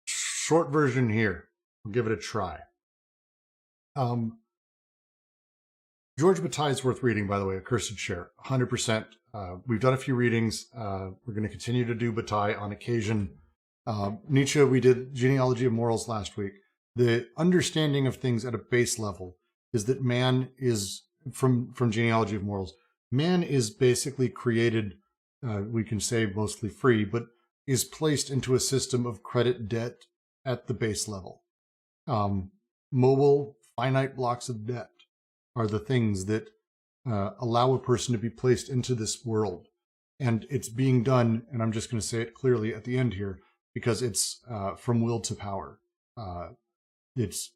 S1: Short version here. We'll give it a try. George Bataille's worth reading, by the way. Accursed Share, 100%. We've done a few readings. We're going to continue to do Bataille on occasion. Nietzsche, we did Genealogy of Morals last week. The understanding of things at a base level is that man is, from Genealogy of Morals, man is basically created, we can say mostly free, but is placed into a system of credit debt at the base level. Mobile, finite blocks of debt are the things that allow a person to be placed into this world. And it's being done, and I'm just going to say it clearly at the end here, because it's from will to power. It's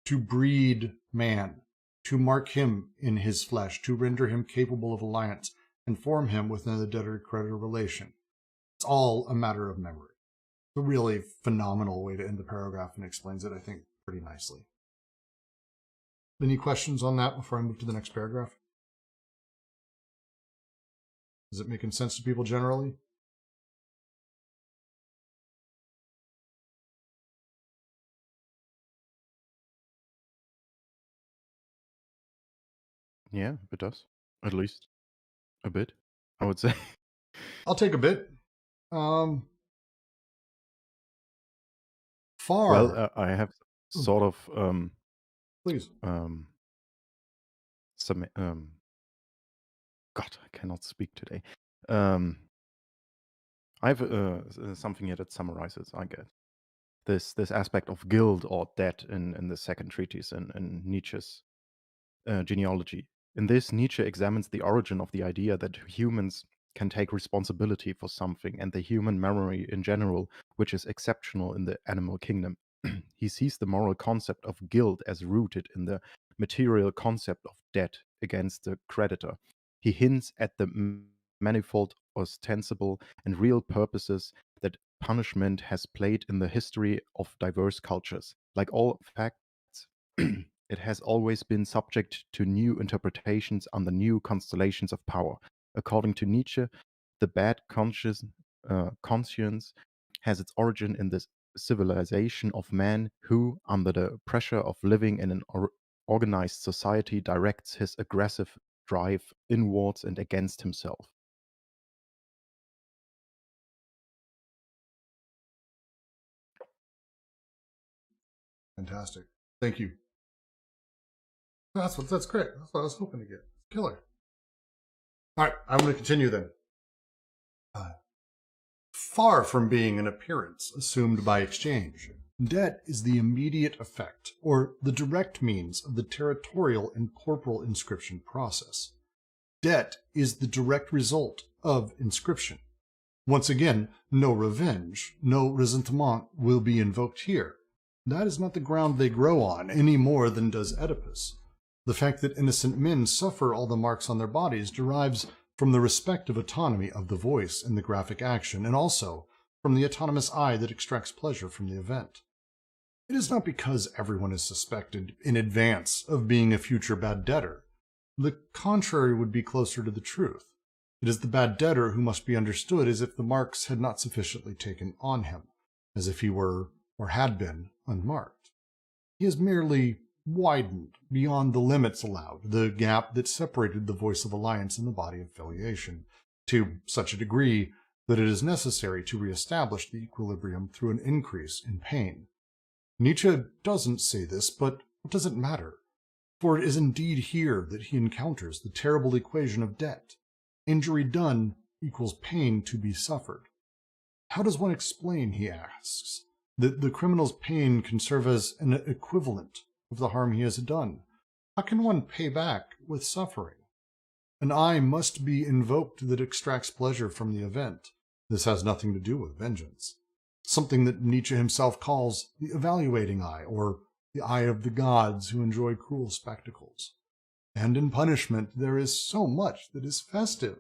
S1: to breed man, to mark him in his flesh, to render him capable of alliance, and form him within the debtor-creditor relation. It's all a matter of memory. It's a really phenomenal way to end the paragraph, and explains it, I think, pretty nicely. Any questions on that before I move to the next paragraph? Is it making sense to people generally?
S3: Yeah, it does. At least a bit, I would say.
S1: I'll take a bit.
S3: Well,
S1: Far.
S3: I have
S1: Oh,
S3: sort of
S1: please.
S3: some God, I cannot speak today. Um, I have something here that summarizes, I guess, this aspect of guilt or debt in the second treatise in Nietzsche's genealogy. In this, Nietzsche examines the origin of the idea that humans can take responsibility for something and the human memory in general, which is exceptional in the animal kingdom. He sees the moral concept of guilt as rooted in the material concept of debt against the creditor. He hints at the manifold ostensible and real purposes that punishment has played in the history of diverse cultures. Like all facts, it has always been subject to new interpretations under new constellations of power. According to Nietzsche, the bad conscience has its origin in the civilization of man who, under the pressure of living in an organized society, directs his aggressive drive inwards and against himself.
S1: Fantastic. Thank you. That's great. That's what I was hoping to get. Killer. All right, I'm going to continue then. Far from being an appearance assumed by exchange, debt is the immediate effect or the direct means of the territorial and corporal inscription process. Debt is the direct result of inscription. Once again, no revenge, no ressentiment will be invoked here. That is not the ground they grow on, any more than does Oedipus. The fact that innocent men suffer all the marks on their bodies derives from the respective autonomy of the voice in the graphic action, and also from the autonomous eye that extracts pleasure from the event. It is not because everyone is suspected in advance of being a future bad debtor. The contrary would be closer to the truth. It is the bad debtor who must be understood as if the marks had not sufficiently taken on him, as if he were, or had been, unmarked. He has merely widened beyond the limits allowed, the gap that separated the voice of alliance and the body of filiation, to such a degree that it is necessary to reestablish the equilibrium through an increase in pain. Nietzsche doesn't say this, but what does it matter? For it is indeed here that he encounters the terrible equation of debt. Injury done equals pain to be suffered. How does one explain, he asks, that the criminal's pain can serve as an equivalent of the harm he has done? How can one pay back with suffering? An eye must be invoked that extracts pleasure from the event. This has nothing to do with vengeance. Something that Nietzsche himself calls the evaluating eye, or the eye of the gods who enjoy cruel spectacles. And in punishment there is so much that is festive.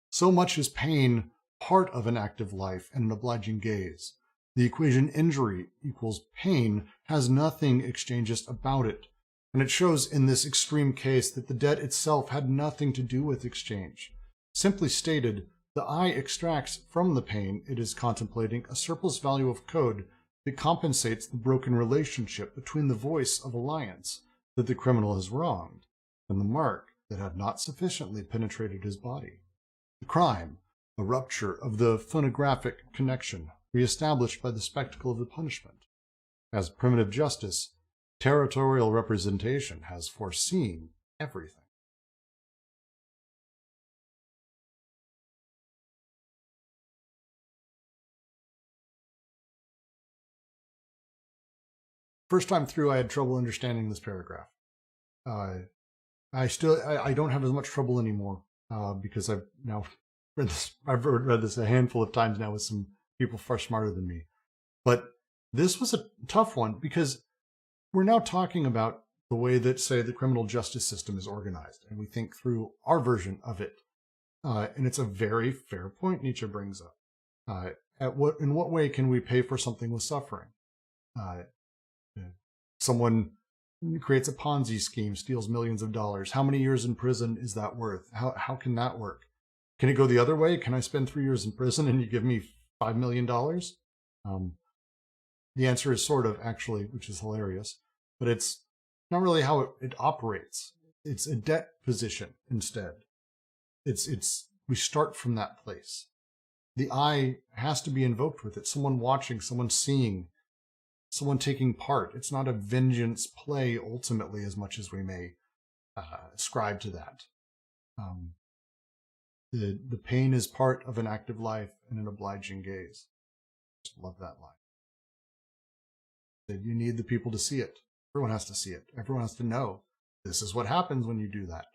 S1: So much is pain part of an active life and an obliging gaze. The equation injury equals pain has nothing exchangist about it, and it shows in this extreme case that the debt itself had nothing to do with exchange. Simply stated, the eye extracts from the pain it is contemplating a surplus value of code that compensates the broken relationship between the voice of alliance that the criminal has wronged and the mark that had not sufficiently penetrated his body. The crime, a rupture of the phonographic connection, reestablished by the spectacle of the punishment. As primitive justice, territorial representation has foreseen everything. First time through, I had trouble understanding this paragraph. I don't have as much trouble anymore because I've now read this. I've read this a handful of times now with some people far smarter than me. But this was a tough one because we're now talking about the way that, say, the criminal justice system is organized, and we think through our version of it. And it's a very fair point Nietzsche brings up. In what way can we pay for something with suffering? Someone creates a Ponzi scheme, steals millions of dollars. How many years in prison is that worth? How can that work? Can it go the other way? Can I spend 3 years in prison and you give me $5 million? The answer is sort of, actually, which is hilarious, but it's not really how it operates. It's a debt position instead. We start from that place. The I has to be invoked with it. Someone watching, someone seeing, someone taking part. It's not a vengeance play ultimately, as much as we may ascribe to that. The pain is part of an active life and an obliging gaze. Just love that line. That you need the people to see it. Everyone has to see it. Everyone has to know this is what happens when you do that.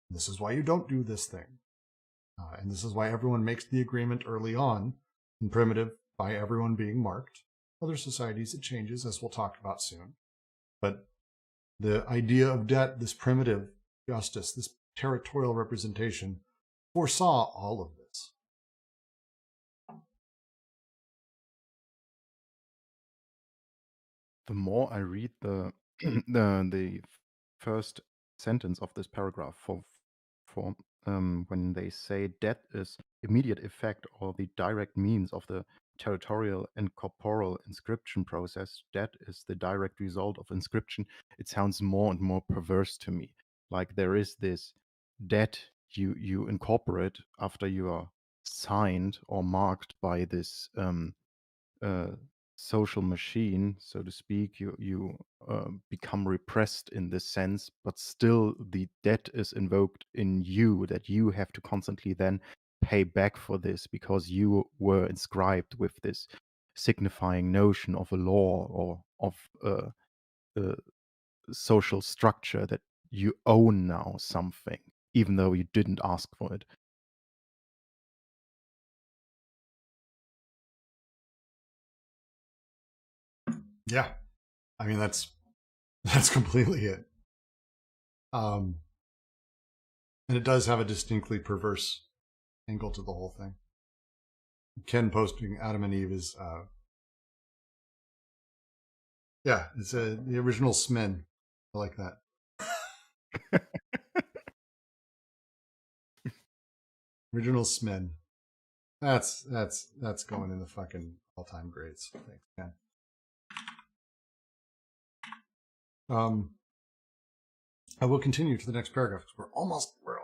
S1: This is why you don't do this thing. And this is why everyone makes the agreement early on in primitive by everyone being marked. Other societies it changes, as we'll talk about soon. But the idea of debt, this primitive justice, this territorial representation, foresaw all of this.
S3: The more I read the first sentence of this paragraph for when they say death is immediate effect or the direct means of the territorial and corporal inscription process, death is the direct result of inscription, it sounds more and more perverse to me. Like there is this debt you incorporate after you are signed or marked by this social machine, so to speak. You become repressed in this sense, but still the debt is invoked in you that you have to constantly then pay back for this because you were inscribed with this signifying notion of a law or of a social structure that you own now something, even though you didn't ask for it.
S1: Yeah, I mean that's completely it. And it does have a distinctly perverse angle to the whole thing. Ken posting Adam and Eve is yeah, it's the original Smen. I like that. Original Smen. That's going in the fucking all-time grades. Thanks, Ken. I will continue to the next paragraph because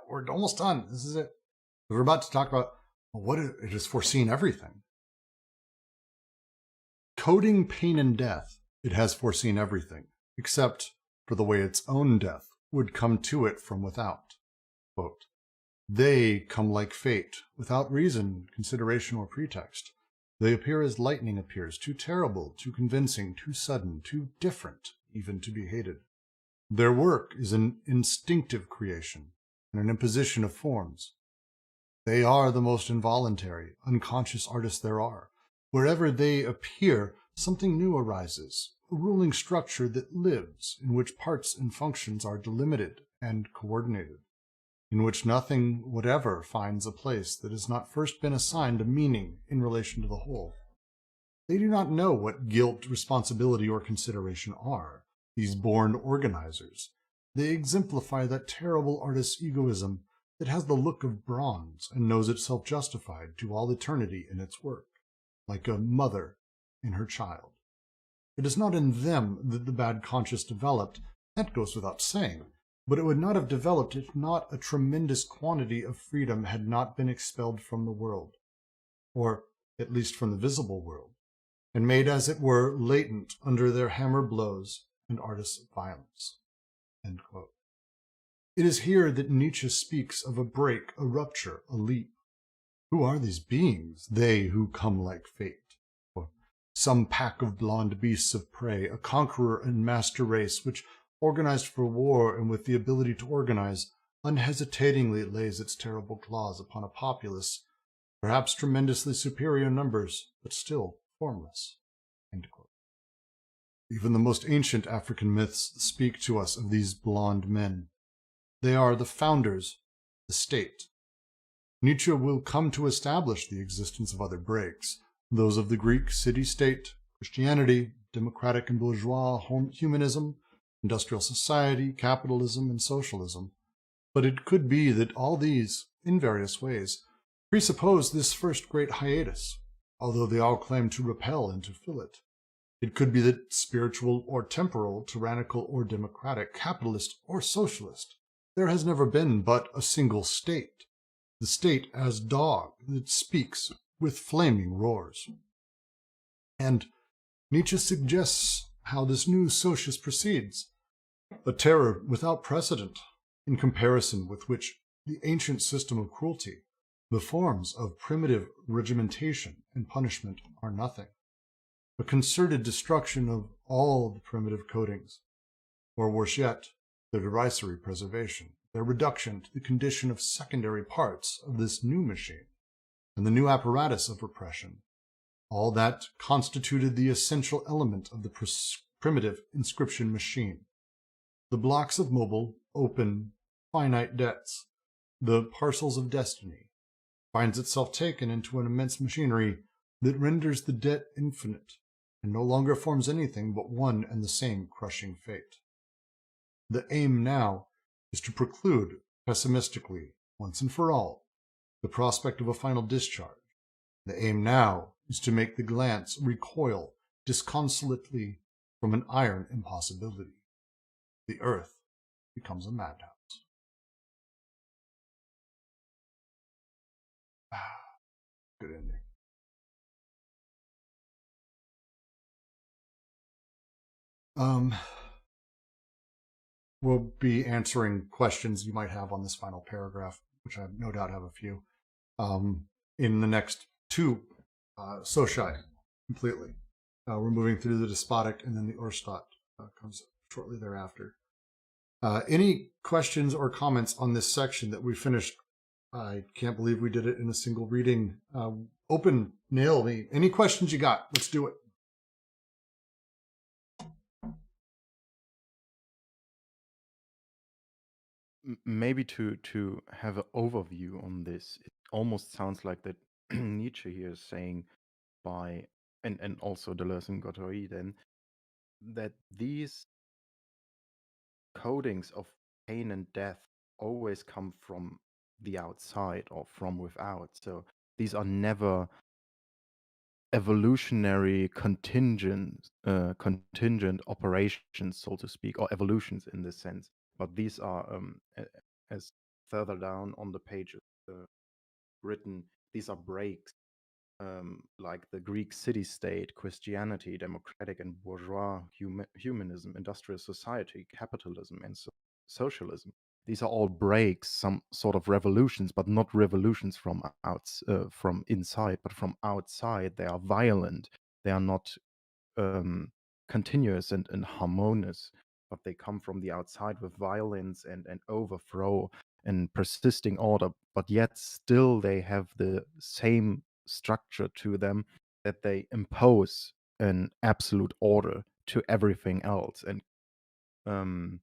S1: we're almost done. This is it. We're about to talk about what it has foreseen everything. Coding pain and death, it has foreseen everything, except for the way its own death would come to it from without. Quote, they come like fate, without reason, consideration, or pretext. They appear as lightning appears, too terrible, too convincing, too sudden, too different, even to be hated. Their work is an instinctive creation and an imposition of forms. They are the most involuntary, unconscious artists there are. Wherever they appear, something new arises, a ruling structure that lives, in which parts and functions are delimited and coordinated, in which nothing whatever finds a place that has not first been assigned a meaning in relation to the whole. They do not know what guilt, responsibility, or consideration are, these born organizers. They exemplify that terrible artist's egoism that has the look of bronze and knows itself justified to all eternity in its work, like a mother in her child. It is not in them that the bad conscience developed, that goes without saying, but it would not have developed if not a tremendous quantity of freedom had not been expelled from the world, or at least from the visible world, and made as it were latent under their hammer blows and artists' violence. End quote. It is here that Nietzsche speaks of a break, a rupture, a leap. Who are these beings, they who come like fate? Or some pack of blond beasts of prey, a conqueror and master race which, organized for war and with the ability to organize, unhesitatingly lays its terrible claws upon a populace, perhaps tremendously superior numbers, but still formless. End quote. Even the most ancient African myths speak to us of these blond men. They are the founders, the state. Nietzsche will come to establish the existence of other breaks, those of the Greek city-state, Christianity, democratic and bourgeois humanism, industrial society, capitalism, and socialism. But it could be that all these, in various ways, presuppose this first great hiatus, although they all claim to repel and to fill it. It could be that spiritual or temporal, tyrannical or democratic, capitalist or socialist, there has never been but a single state, the state as dog that speaks with flaming roars. And Nietzsche suggests how this new socius proceeds, a terror without precedent, in comparison with which the ancient system of cruelty, the forms of primitive regimentation and punishment are nothing, a concerted destruction of all the primitive codings, or worse yet, their derisory preservation, their reduction to the condition of secondary parts of this new machine, and the new apparatus of repression, all that constituted the essential element of the primitive inscription machine. The blocks of mobile, open, finite debts, the parcels of destiny, finds itself taken into an immense machinery that renders the debt infinite, and no longer forms anything but one and the same crushing fate. The aim now is to preclude, pessimistically, once and for all, the prospect of a final discharge. The aim now is to make the glance recoil disconsolately from an iron impossibility. The earth becomes a madhouse. Good ending. We'll be answering questions you might have on this final paragraph, which I no doubt have a few, in the next two socii completely. We're moving through the despotic, and then the Urstadt comes shortly thereafter. Any questions or comments on this section that we finished? I can't believe we did it in a single reading. Open, nail me. Any questions you got? Let's do it.
S3: Maybe to have an overview on this, it almost sounds like that Nietzsche here is saying by, and also Deleuze and Guattari then, that these codings of pain and death always come from the outside or from without. So these are never evolutionary contingent operations, so to speak, or evolutions in this sense. But these are, as further down on the page written, these are breaks, like the Greek city-state, Christianity, democratic and bourgeois humanism, industrial society, capitalism, and socialism. These are all breaks, some sort of revolutions, but not revolutions from inside, but from outside. They are violent. They are not continuous and harmonious, but they come from the outside with violence and overthrow and persisting order. But yet still they have the same structure to them, that they impose an absolute order to everything else and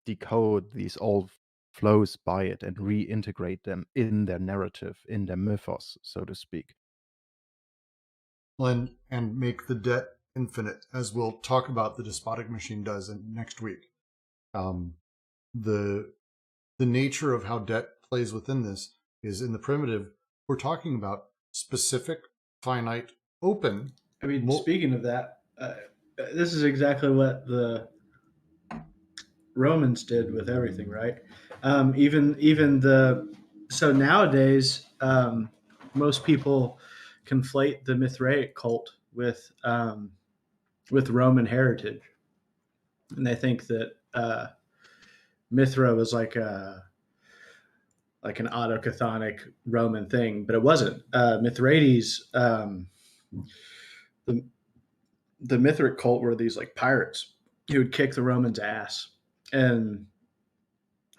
S3: decode these all flows by it and reintegrate them in their narrative, in their mythos, so to speak.
S1: And make the debt infinite, as we'll talk about the despotic machine does next week. The nature of how debt plays within this is, in the primitive, we're talking about specific, finite, open.
S5: I mean, speaking of that, this is exactly what the Romans did with everything, right? So nowadays, most people conflate the Mithraic cult with Roman heritage, and they think that Mithra was like an autochthonic Roman thing, but it wasn't. Mithridates, the Mithric cult were these like pirates who would kick the Romans' ass, and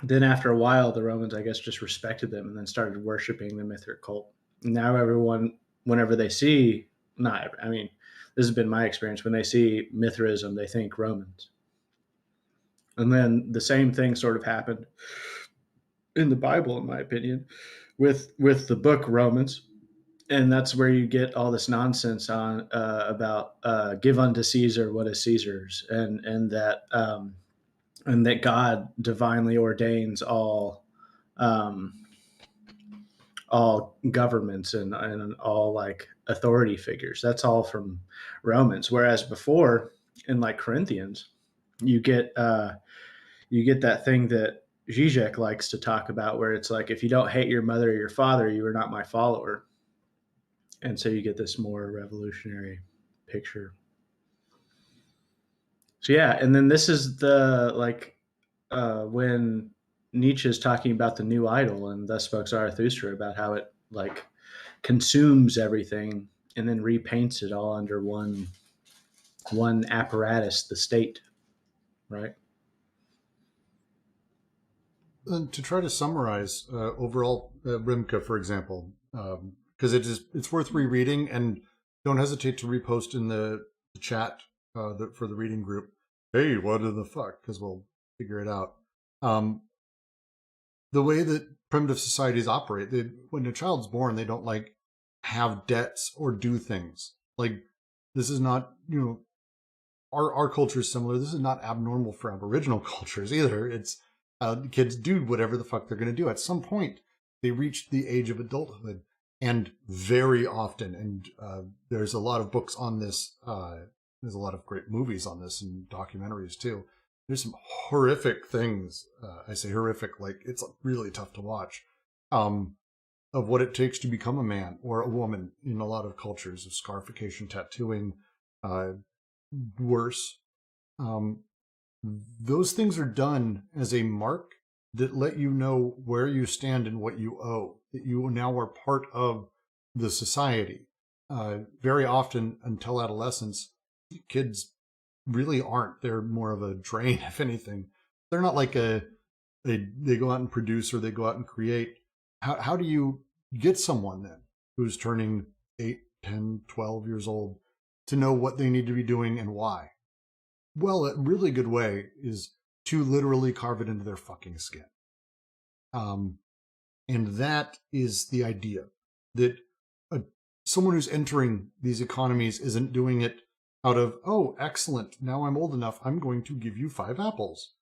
S5: then after a while, the Romans, I guess, just respected them and then started worshiping the Mithric cult. And now everyone, whenever they see, this has been my experience, when they see Mithraism, they think Romans. And then the same thing sort of happened in the Bible, in my opinion, with the book Romans. And that's where you get all this nonsense on about give unto Caesar what is Caesar's, and that God divinely ordains all governments and all like authority figures. That's all from Romans. Whereas before, in like Corinthians, you get that thing that Zizek likes to talk about, where it's like, if you don't hate your mother or your father, you are not my follower. And so you get this more revolutionary picture. So yeah, and then this is the like when Nietzsche is talking about the new idol, and thus spoke Zarathustra, about how it like consumes everything and then repaints it all under one apparatus, the state, right?
S1: And to try to summarize overall, Rimke, for example, because it's worth rereading, and don't hesitate to repost in the chat for the reading group. Hey, what the fuck? Because we'll figure it out. The way that primitive societies operate, when a child's born, they don't like have debts or do things. Like, this is not, our culture is similar. This is not abnormal for Aboriginal cultures either. It's kids do whatever the fuck they're going to do. At some point, they reach the age of adulthood, and very often, and there's a lot of books on this. There's a lot of great movies on this and documentaries too. There's some horrific things. I say horrific, like it's really tough to watch. Of what it takes to become a man or a woman in a lot of cultures, of scarification, tattooing, worse. Those things are done as a mark that let you know where you stand and what you owe, that you now are part of the society. Very often, until adolescence, kids really aren't. They're more of a drain, if anything. They're not like they go out and produce or they go out and create. How do you get someone then who's turning 8, 10, 12 years old to know what they need to be doing and why? Well, a really good way is to literally carve it into their fucking skin. And that is the idea, that someone who's entering these economies isn't doing it out of, oh, excellent, now I'm old enough, I'm going to give you 5 apples.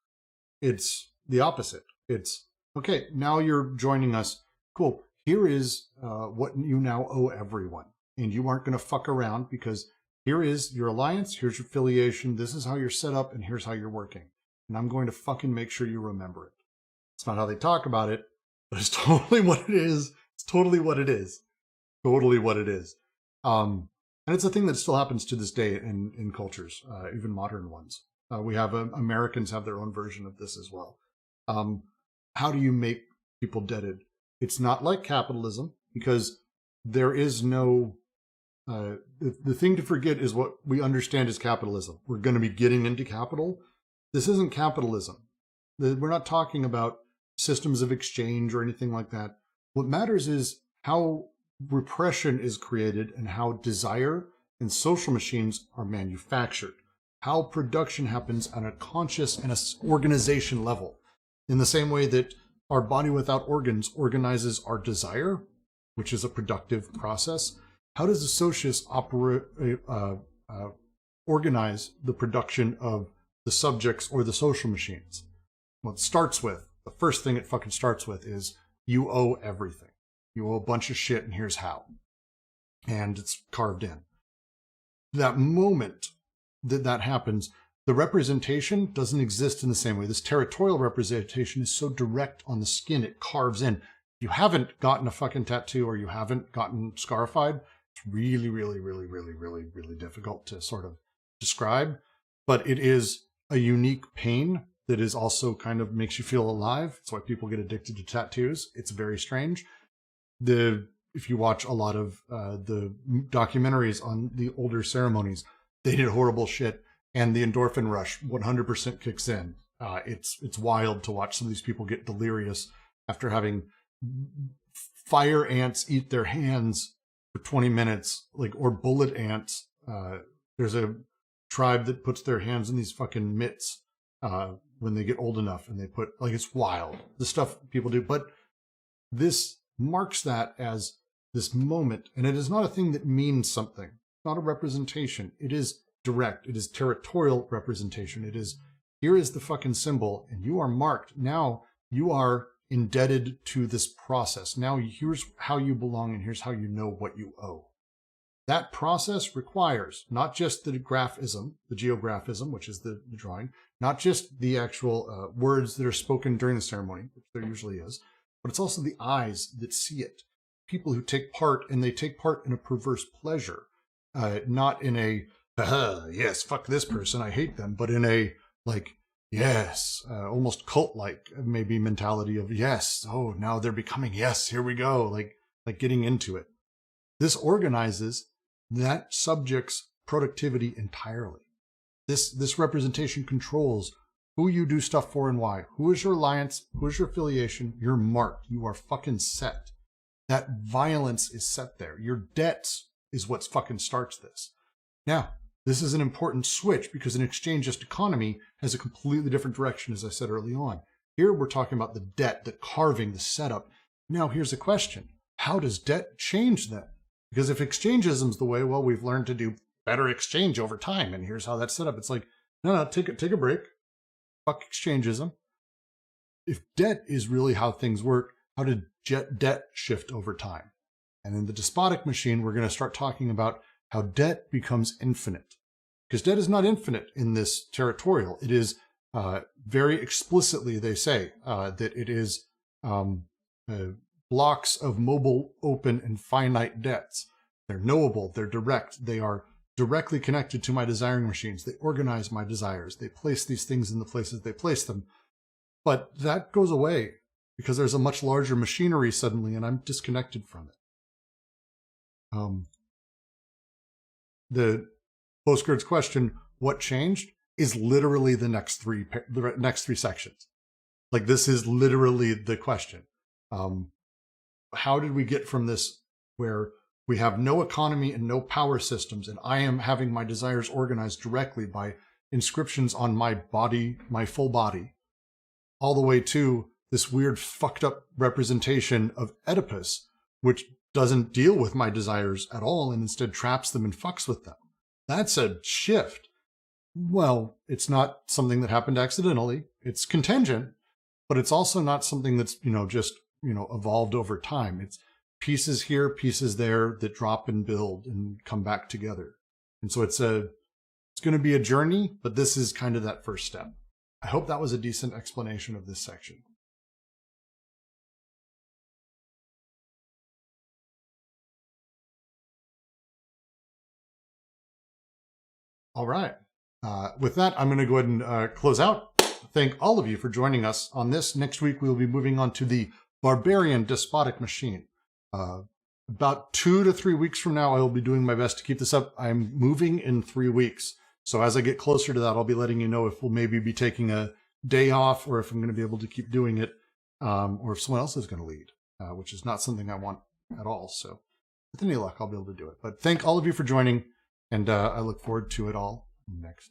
S1: It's the opposite. It's, okay, now you're joining us. Cool. Here is what you now owe everyone. And you aren't going to fuck around, because here is your alliance, here's your affiliation, this is how you're set up, and here's how you're working. And I'm going to fucking make sure you remember it. It's not how they talk about it, but it's totally what it is. It's totally what it is. Totally what it is. And it's a thing that still happens to this day in cultures, even modern ones. We have Americans have their own version of this as well. How do you make people indebted? It's not like capitalism, because there is no... the thing to forget is what we understand as capitalism. We're going to be getting into capital. This isn't capitalism. We're not talking about systems of exchange or anything like that. What matters is how repression is created and how desire and social machines are manufactured. How production happens on a conscious and an organization level. In the same way that our body without organs organizes our desire, which is a productive process, how does the socius organize the production of the subjects or the social machines? Well, it starts with, the first thing it fucking starts with is, you owe everything. You owe a bunch of shit, and here's how. And it's carved in. That moment that happens, the representation doesn't exist in the same way. This territorial representation is so direct on the skin, it carves in. If you haven't gotten a fucking tattoo or you haven't gotten scarified, it's really, really, really, really, really, really difficult to sort of describe. But it is a unique pain that is also kind of makes you feel alive. That's why people get addicted to tattoos. It's very strange. If you watch a lot of the documentaries on the older ceremonies, they did horrible shit, and the endorphin rush 100% kicks in. It's wild to watch some of these people get delirious after having fire ants eat their hands for 20 minutes, or bullet ants. There's a tribe that puts their hands in these fucking mitts when they get old enough, and they put, it's wild, the stuff people do. But this marks that as this moment, and it is not a thing that means something. It's not a representation. It is direct. It is territorial representation. It is, here is the fucking symbol, and you are marked. Now you are indebted to this process. Now here's how you belong, and here's how you know what you owe. That process requires not just the graphism, the geographism, which is the drawing, not just the actual words that are spoken during the ceremony, which there usually is, but it's also the eyes that see it. People who take part, and they take part in a perverse pleasure, not in a, yes, fuck this person, I hate them, but in a, like, yes, almost cult-like maybe mentality of, yes, oh, now they're becoming, yes, here we go, like getting into it. This organizes that subject's productivity entirely. This representation controls who you do stuff for and why. Who is your alliance? Who is your affiliation? You're marked. You are fucking set. That violence is set there. Your debts is what fucking starts this. Now, this is an important switch because an exchange-just economy has a completely different direction, as I said early on. Here we're talking about the debt, the carving, the setup. Now, here's the question. How does debt change then? Because if exchangeism's the way, well, we've learned to do better exchange over time, and here's how that's set up. It's like, no, take a break. Fuck exchangeism. If debt is really how things work, how did debt shift over time? And in the despotic machine, we're going to start talking about how debt becomes infinite. Because debt is not infinite in this territorial. It is very explicitly, they say, that it is blocks of mobile, open, and finite debts. They're knowable, they're direct, they are directly connected to my desiring machines. They organize my desires. They place these things in the places they place them. But that goes away because there's a much larger machinery suddenly, and I'm disconnected from it. The postcard's question, what changed, is literally the next three sections. Like, this is literally the question. How did we get from this where we have no economy and no power systems, and I am having my desires organized directly by inscriptions on my body, my full body, all the way to this weird fucked up representation of Oedipus, which doesn't deal with my desires at all and instead traps them and fucks with them. That's a shift. Well, it's not something that happened accidentally. It's contingent, but it's also not something that's, just, evolved over time. It's pieces here, pieces there that drop and build and come back together. And so it's going to be a journey, but this is kind of that first step. I hope that was a decent explanation of this section. All right. With that, I'm going to go ahead and close out. Thank all of you for joining us on this. Next week, we'll be moving on to the Barbarian Despotic Machine. About 2 to 3 weeks from now, I will be doing my best to keep this up. I'm moving in 3 weeks. So as I get closer to that, I'll be letting you know if we'll maybe be taking a day off or if I'm going to be able to keep doing it, or if someone else is going to lead, which is not something I want at all. So with any luck, I'll be able to do it. But thank all of you for joining, and I look forward to it all next